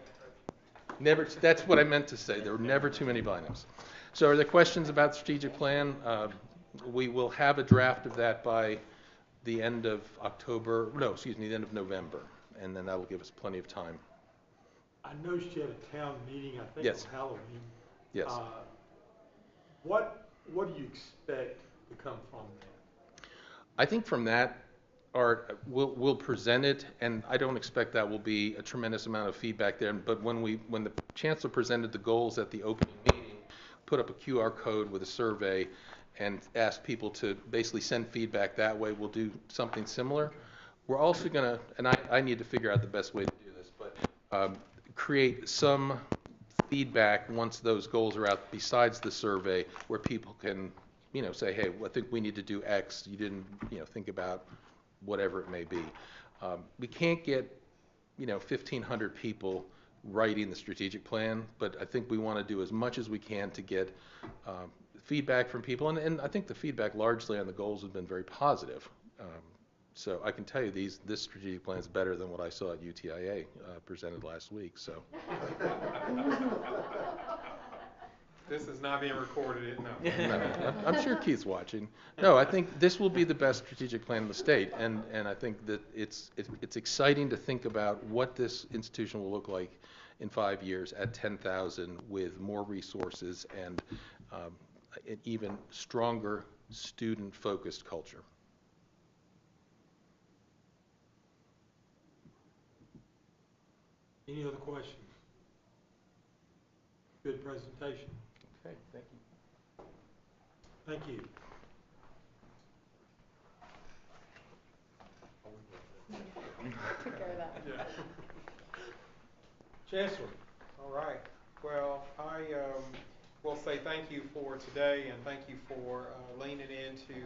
never, that's what I meant to say. There were never too many Bynums. So are there questions about the strategic plan? We will have a draft of that by the end of the end of November, and then that will give us plenty of time. I noticed you had a town meeting, I think, Yes. on Halloween. Yes. What do you expect to come from that? I think from that, Art, we'll present it, and I don't expect that will be a tremendous amount of feedback there. But when the Chancellor presented the goals at the opening meeting, put up a QR code with a survey and asked people to basically send feedback that way, we'll do something similar. We're also going to, and I need to figure out the best way to do this, but create some feedback once those goals are out besides the survey where people can, say, hey, I think we need to do X. You didn't, think about whatever it may be. We can't get, 1,500 people writing the strategic plan, but I think we want to do as much as we can to get feedback from people, and I think the feedback largely on the goals has been very positive. So I can tell you this strategic plan is better than what I saw at UTIA presented last week. So. This is not being recorded, no. No, I'm sure Keith's watching. No, I think this will be the best strategic plan in the state, and I think that it's exciting to think about what this institution will look like in 5 years at 10,000 with more resources and an even stronger student-focused culture. Any other questions? Good presentation. Okay, thank you. Thank you. Took care of that. Yeah. Chancellor. All right. Well, I will say thank you for today, and thank you for leaning into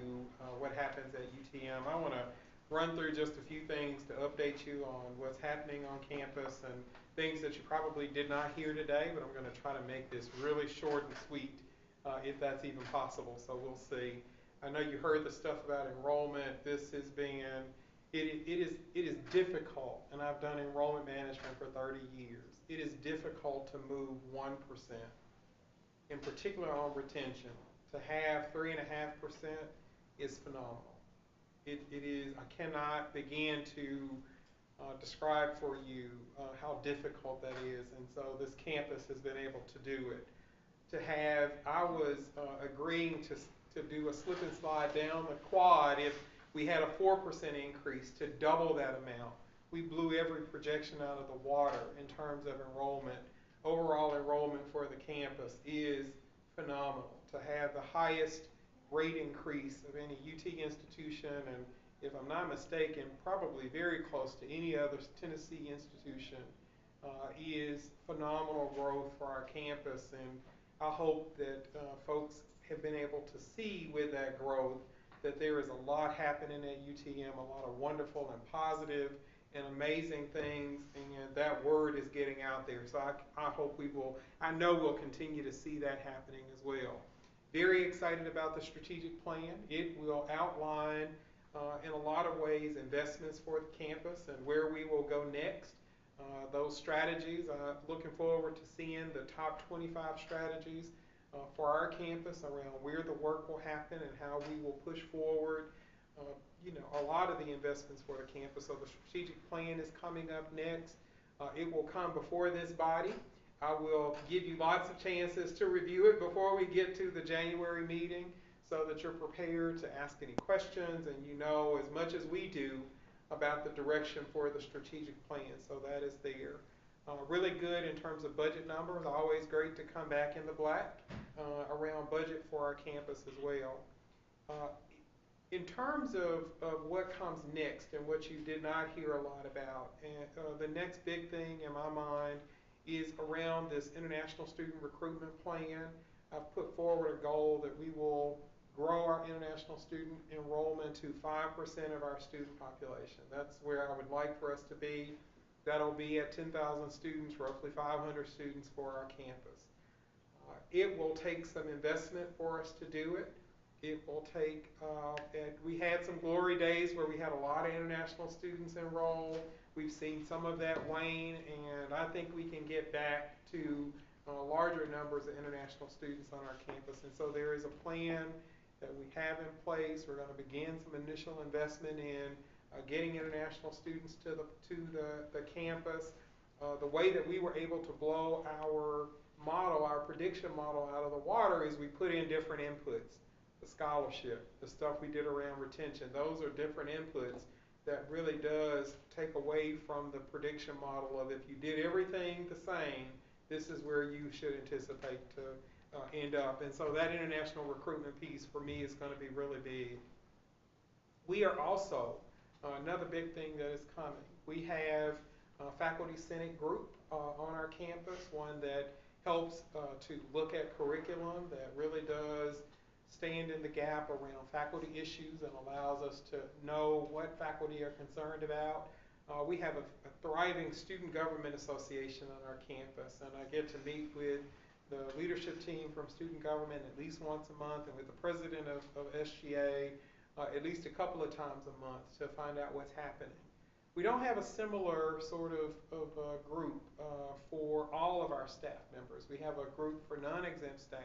what happens at UTM. I want to run through just a few things to update you on what's happening on campus and things that you probably did not hear today, but I'm going to try to make this really short and sweet, if that's even possible, so we'll see. I know you heard the stuff about enrollment. This has been, it is difficult, and I've done enrollment management for 30 years. It is difficult to move 1%, in particular on retention. To have 3.5% is phenomenal. It is, I cannot begin to describe for you how difficult that is, and so this campus has been able to do it. To have, I was agreeing to do a slip and slide down the quad if we had a 4% increase to double that amount. We blew every projection out of the water in terms of enrollment. Overall enrollment for the campus is phenomenal. To have the highest rate increase of any UT institution, and if I'm not mistaken, probably very close to any other Tennessee institution, is phenomenal growth for our campus, and I hope that folks have been able to see with that growth that there is a lot happening at UTM, a lot of wonderful and positive and amazing things, and that word is getting out there. So I hope I know we'll continue to see that happening as well. Very excited about the strategic plan. It will outline, in a lot of ways, investments for the campus and where we will go next. Those strategies, looking forward to seeing the top 25 strategies for our campus around where the work will happen and how we will push forward, a lot of the investments for the campus. So the strategic plan is coming up next. It will come before this body. I will give you lots of chances to review it before we get to the January meeting so that you're prepared to ask any questions and you know as much as we do about the direction for the strategic plan. So that is there. Really good in terms of budget numbers. Always great to come back in the black around budget for our campus as well. In terms of what comes next and what you did not hear a lot about, and the next big thing in my mind is around this international student recruitment plan. I've put forward a goal that we will grow our international student enrollment to 5% of our student population. That's where I would like for us to be. That'll be at 10,000 students, roughly 500 students for our campus. It will take some investment for us to do it. It will take, we had some glory days where we had a lot of international students enroll. We've seen some of that wane, and I think we can get back to larger numbers of international students on our campus. And so there is a plan that we have in place. We're going to begin some initial investment in getting international students to the campus. The way that we were able to blow our model, our prediction model out of the water is we put in different inputs. The scholarship, the stuff we did around retention, those are different inputs that really does take away from the prediction model of if you did everything the same, this is where you should anticipate to end up. And so that international recruitment piece for me is going to be really big. We are also, another big thing that is coming, we have a faculty senate group on our campus, one that helps to look at curriculum, that really does stand in the gap around faculty issues and allows us to know what faculty are concerned about. We have a thriving student government association on our campus, and I get to meet with the leadership team from student government at least once a month, and with the president of SGA at least a couple of times a month to find out what's happening. We don't have a similar sort of group for all of our staff members. We have a group for non-exempt staff.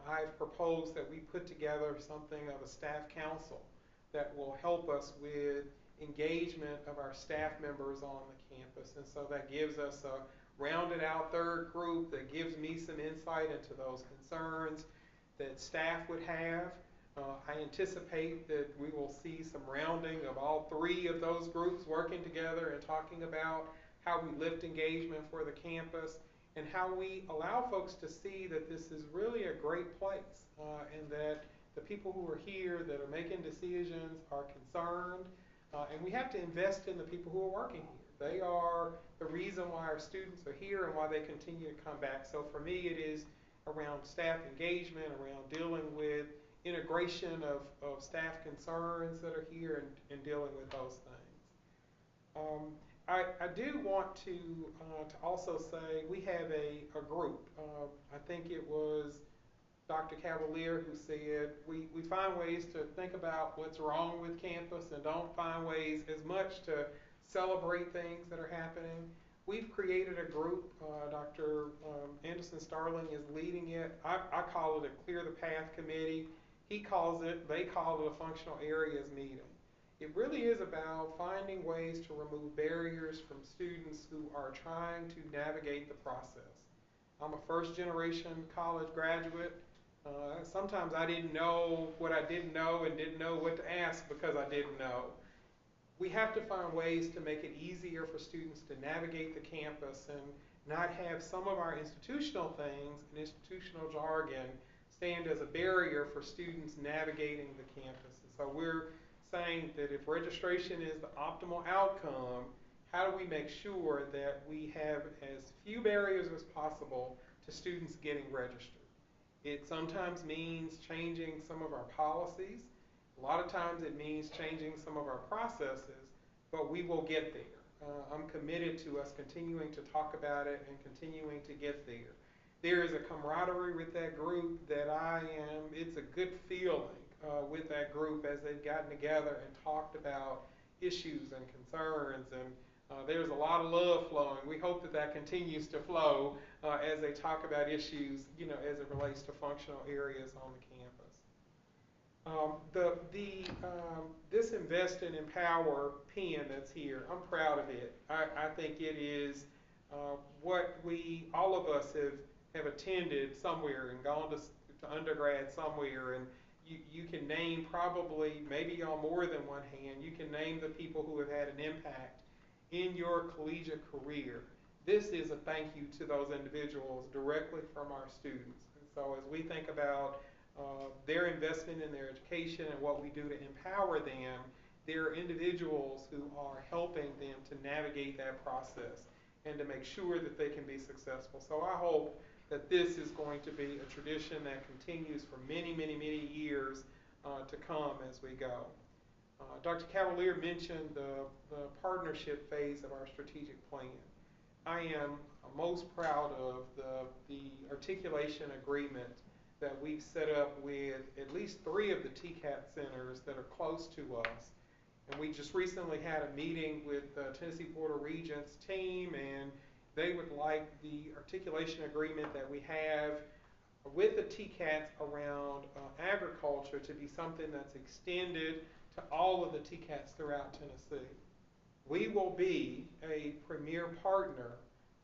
I've proposed that we put together something of a staff council that will help us with engagement of our staff members on the campus. And so that gives us a rounded out third group that gives me some insight into those concerns that staff would have. I anticipate that we will see some rounding of all three of those groups working together and talking about how we lift engagement for the campus and how we allow folks to see that this is really a great place and that the people who are here that are making decisions are concerned. And we have to invest in the people who are working here. They are the reason why our students are here and why they continue to come back. So for me, it is around staff engagement, around dealing with integration of staff concerns that are here and dealing with those things. I do want to also say we have a group. I think it was Dr. Cavalier who said we find ways to think about what's wrong with campus and don't find ways as much to celebrate things that are happening. We've created a group. Dr. Anderson Starling is leading it. I call it a Clear the Path Committee. They call it a functional areas meeting. It really is about finding ways to remove barriers from students who are trying to navigate the process. I'm a first generation college graduate. Sometimes I didn't know what I didn't know and didn't know what to ask because I didn't know. We have to find ways to make it easier for students to navigate the campus and not have some of our institutional things and institutional jargon stand as a barrier for students navigating the campus. And so we're saying that if registration is the optimal outcome, how do we make sure that we have as few barriers as possible to students getting registered? It sometimes means changing some of our policies. A lot of times it means changing some of our processes, but we will get there. I'm committed to us continuing to talk about it and continuing to get there. There is a camaraderie with that group that it's a good feeling with that group as they've gotten together and talked about issues and concerns, and there's a lot of love flowing. We hope that that continues to flow as they talk about issues, as it relates to functional areas on the campus. This Invest and Empower pen that's here, I'm proud of it. I think it is what all of us have attended somewhere and gone to undergrad somewhere, and you can name probably, maybe on more than one hand, you can name the people who have had an impact in your collegiate career. This is a thank you to those individuals directly from our students. And so as we think about their investment in their education and what we do to empower them, there are individuals who are helping them to navigate that process and to make sure that they can be successful. So I hope that this is going to be a tradition that continues for many, many, many years to come as we go. Dr. Cavalier mentioned the partnership phase of our strategic plan. I am most proud of the articulation agreement that we've set up with at least 3 of the TCAT centers that are close to us. And we just recently had a meeting with the Tennessee Board of Regents team, and they would like the articulation agreement that we have with the TCATs around agriculture to be something that's extended to all of the TCATs throughout Tennessee. We will be a premier partner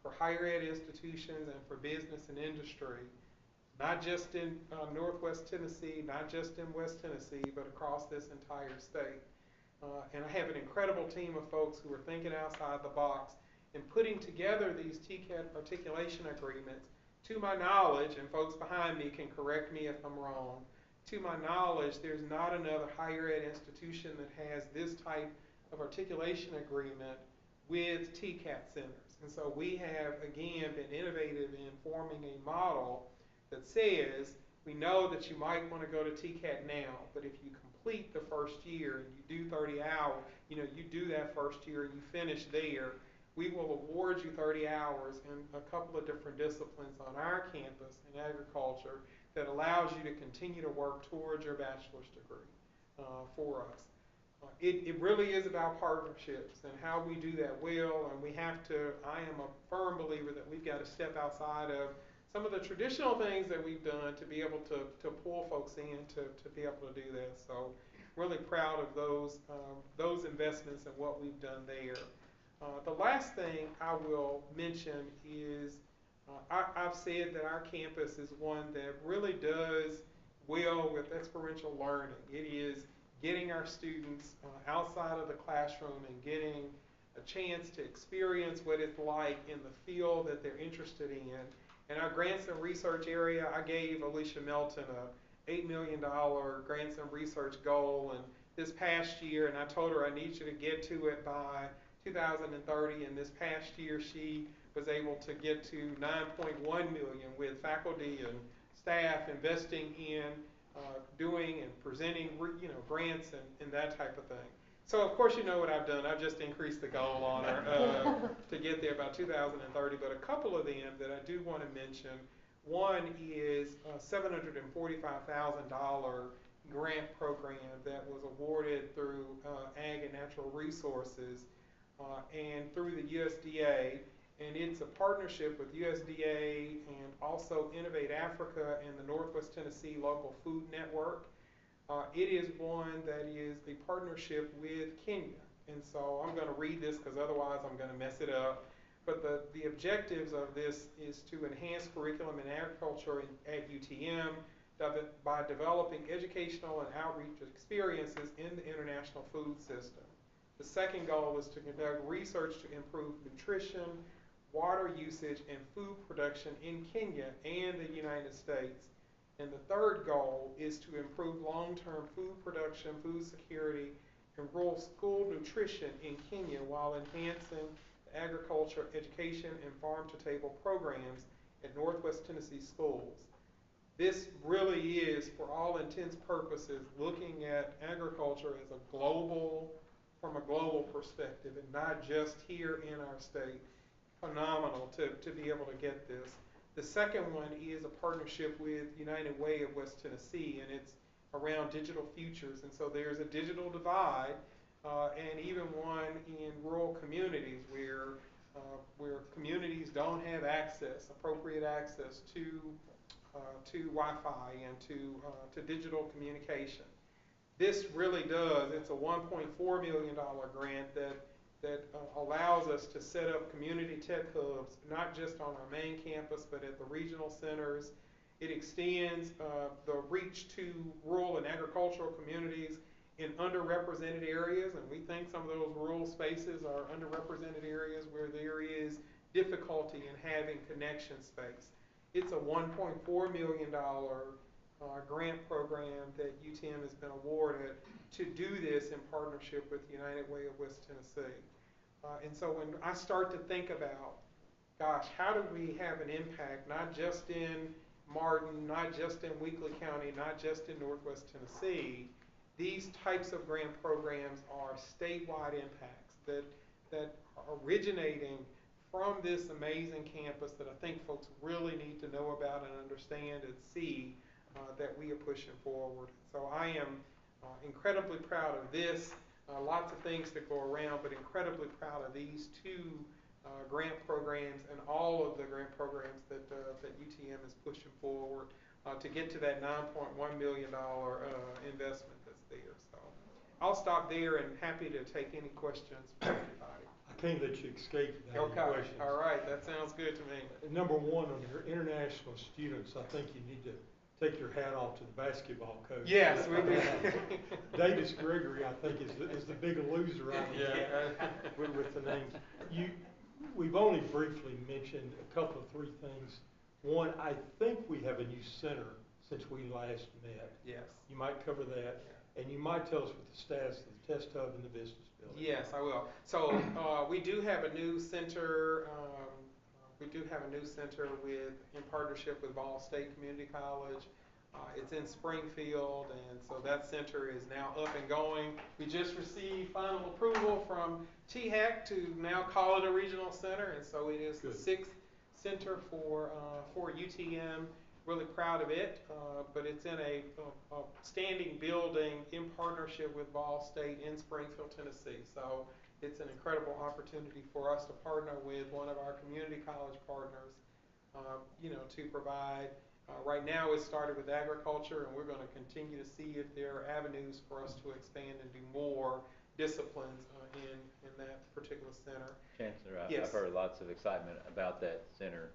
for higher ed institutions and for business and industry, not just in Northwest Tennessee, not just in West Tennessee, but across this entire state. And I have an incredible team of folks who are thinking outside the box and putting together these TCAT articulation agreements. To my knowledge, and folks behind me can correct me if I'm wrong, to my knowledge, there's not another higher ed institution that has this type of articulation agreement with TCAT centers. And so we have, again, been innovative in forming a model that says, we know that you might want to go to TCAT now, but if you complete the first year and you do 30 hours, you do that first year and you finish there, we will award you 30 hours in a couple of different disciplines on our campus in agriculture that allows you to continue to work towards your bachelor's degree for us. It really is about partnerships and how we do that well, and I am a firm believer that we've got to step outside of some of the traditional things that we've done to be able to pull folks in to be able to do that. So really proud of those investments and what we've done there. The last thing I will mention is I've said that our campus is one that really does well with experiential learning. It is getting our students outside of the classroom and getting a chance to experience what it's like in the field that they're interested in. In our grants and research area, I gave Alicia Melton a $8 million grants and research goal and this past year, and I told her I need you to get to it by 2030, and this past year she was able to get to 9.1 million with faculty and staff investing in doing and presenting grants and that type of thing. So of course you know what I've done. I've just increased the goal on her to get there by 2030. But a couple of them that I do want to mention. One is a $745,000 grant program that was awarded through Ag and Natural Resources and through the USDA. And it's a partnership with USDA and also Innovate Africa and the Northwest Tennessee Local Food Network. It is one that is a partnership with Kenya. And so I'm going to read this because otherwise I'm going to mess it up. But the objectives of this is to enhance curriculum in agriculture at UTM by developing educational and outreach experiences in the international food system. The second goal is to conduct research to improve nutrition, water usage, and food production in Kenya and the United States. And the third goal is to improve long-term food production, food security, and rural school nutrition in Kenya while enhancing the agriculture, education, and farm-to-table programs at Northwest Tennessee schools. This really is, for all intents and purposes, looking at agriculture as from a global perspective and not just here in our state. Phenomenal to be able to get this. The second one is a partnership with United Way of West Tennessee, and it's around digital futures. And so there's a digital divide, and even one in rural communities where communities don't have appropriate access to Wi-Fi and to digital communication. This really does. It's a $1.4 million grant that allows us to set up community tech hubs, not just on our main campus, but at the regional centers. It extends the reach to rural and agricultural communities in underrepresented areas, and we think some of those rural spaces are underrepresented areas where there is difficulty in having connection space. It's a $1.4 million grant program that UTM has been awarded to do this in partnership with United Way of West Tennessee. And so when I start to think about, gosh, how do we have an impact, not just in Martin, not just in Weakley County, not just in Northwest Tennessee, these types of grant programs are statewide impacts that are originating from this amazing campus that I think folks really need to know about and understand and see that we are pushing forward. So I am incredibly proud of this. Lots of things to go around, but incredibly proud of these two grant programs and all of the grant programs that UTM is pushing forward to get to that $9.1 million investment that's there. So I'll stop there and happy to take any questions from anybody. I can't let you escape without any questions. All right, that sounds good to me. Number one, on your international students, I think you need to take your hat off to the basketball coach. Yes, we do. Davis Gregory, I think, is the big loser out there with the names. We've only briefly mentioned a couple of three things. One, I think we have a new center since we last met. Yes. You might cover that. And you might tell us what the status of the test hub in the business building. Yes, I will. So, we do have a new center, in partnership with Ball State Community College. It's in Springfield, and so that center is now up and going. We just received final approval from THEC to now call it a regional center, and so it is the Good. 6th center for UTM. Really proud of it, but it's in a standing building in partnership with Ball State in Springfield, Tennessee. So it's an incredible opportunity for us to partner with one of our community college partners, to provide. Right now, it started with agriculture, and we're going to continue to see if there are avenues for us to expand and do more disciplines in that particular center. Chancellor, Yes. I've heard lots of excitement about that center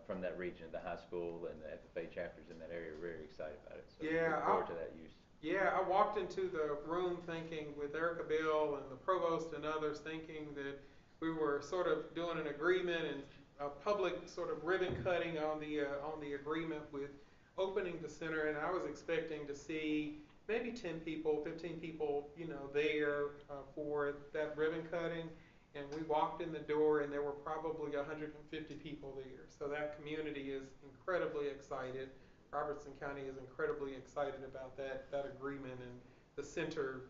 from that region. The high school and the FFA chapters in that area are very excited about it. So Yeah, look forward to that use. Yeah, I walked into the room thinking, with Erica Bill and the provost and others, thinking that we were sort of doing an agreement and a public sort of ribbon cutting on the agreement with opening the center, and I was expecting to see maybe 10 people, 15 people, there for that ribbon cutting. And we walked in the door, and there were probably 150 people there. So that community is incredibly excited. Robertson County is incredibly excited about that agreement and the center,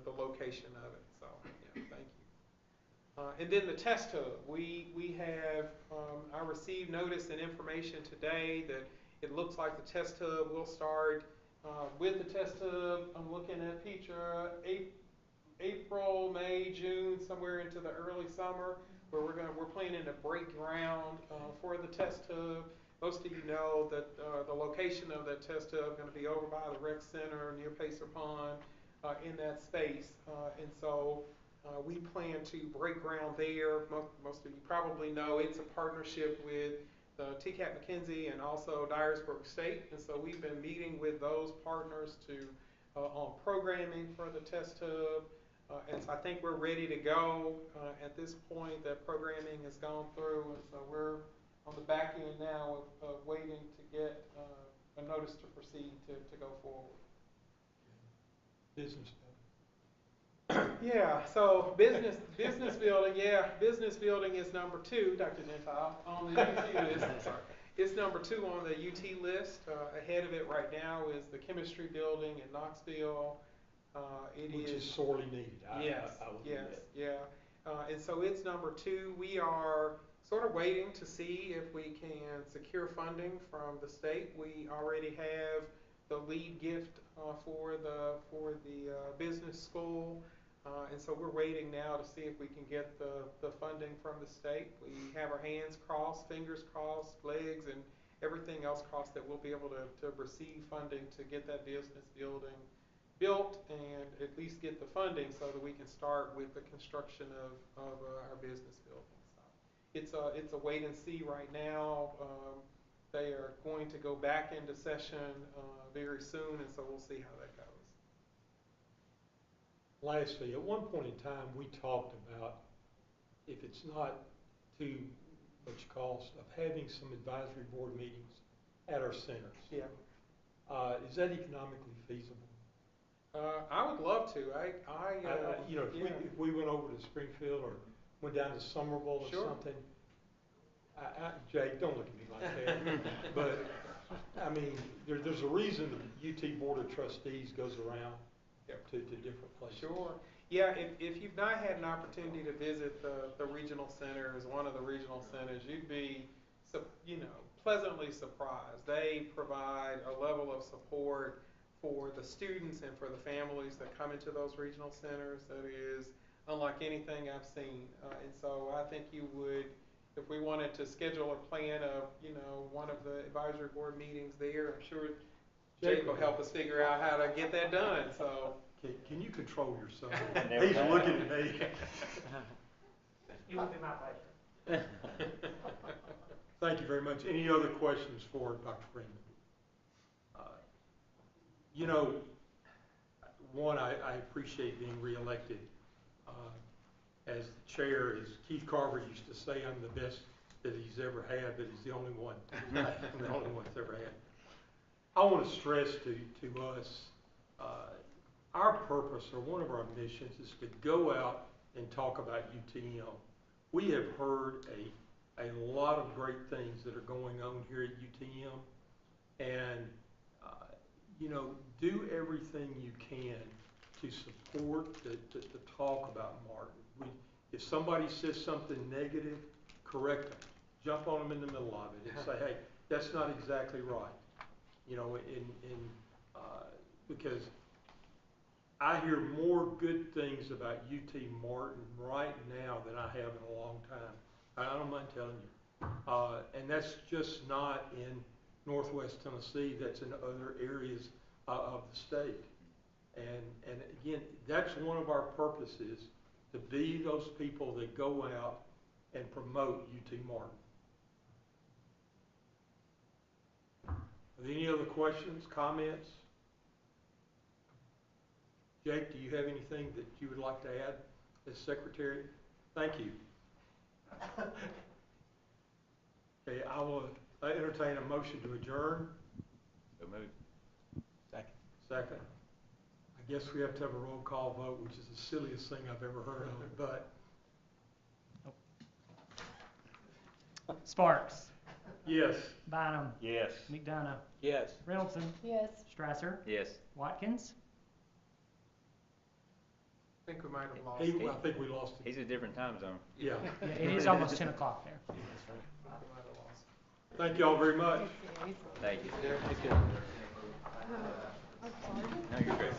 the location of it. So, yeah, thank you. And then the test hub. We have, I received notice and information today that it looks like the test hub will start with the test hub. I'm looking at Petra, April, May, June, somewhere into the early summer, where we're planning to break ground for the test hub. Most of you know that the location of that test hub is going to be over by the rec center near Pacer Pond in that space. And so we plan to break ground there. Most of you probably know it's a partnership with TCAP McKenzie and also Dyersburg State. And so we've been meeting with those partners on programming for the test hub. And so I think we're ready to go at this point. That programming has gone through, and so we're on the back end now of waiting to get a notice to proceed to go forward. Business Yeah, so business building, business building is number 2, Dr. Gentile, on the UT list. It's number 2 on the UT list. Ahead of it right now is the chemistry building in Knoxville. which is sorely needed. Yes, I will yes, admit. yeah. And so it's number 2. We are sort of waiting to see if we can secure funding from the state. We already have the lead gift for the business school. And so we're waiting now to see if we can get the funding from the state. We have our hands crossed, fingers crossed, legs, and everything else crossed that we'll be able to receive funding to get that business building built and at least get the funding so that we can start with the construction of our business building. So it's a wait and see right now. They are going to go back into session very soon, and so we'll see how that goes. Lastly, at one point in time, we talked about, if it's not too much cost, of having some advisory board meetings at our centers. Yeah. Is that economically feasible? I would love to. If we went over to Springfield or went down to Somerville or Sure. something, Jay, don't look at me like that. But, I mean, there's a reason the UT Board of Trustees goes around to different places. Sure. Yeah, if you've not had an opportunity to visit the regional centers, one of the regional centers, you'd be, pleasantly surprised. They provide a level of support for the students and for the families that come into those regional centers that is unlike anything I've seen. And so I think you would, if we wanted to schedule a plan of, one of the advisory board meetings there, I'm sure Jake will help us figure out how to get that done. So. Can you control yourself? Never He's mind. looking at me. It would be my pleasure. Thank you very much. Any other questions for Dr. Freeman? One, I appreciate being reelected. As the chair, as Keith Carver used to say, I'm the best that he's ever had, but he's the only one. I'm the only one that's ever had. I want to stress to us, our purpose or one of our missions is to go out and talk about UTM. We have heard a lot of great things that are going on here at UTM, and you know, do everything you can to support the talk about Martin. If somebody says something negative, correct them. Jump on them in the middle of it and say, hey, that's not exactly right. You know, because I hear more good things about UT Martin right now than I have in a long time. I don't mind telling you. And that's just not in Northwest Tennessee, that's in other areas of the state. And again, that's one of our purposes, to be those people that go out and promote UT Martin. Are there any other questions, comments? Jake, do you have anything that you would like to add as secretary? Thank you. Okay, I will entertain a motion to adjourn. So moved. Second. Second. I guess we have to have a roll call vote, which is the silliest thing I've ever heard of, but Sparks, yes. Bynum, Yes. McDonough, Yes. Reynoldson, Yes. Strasser, Yes. Watkins. I think we might have lost. I think we lost him. He's a different time zone. Yeah. Yeah, it is almost 10 o'clock there. We might have lost. Thank you all very much. Thank you. Take care. No, you're good.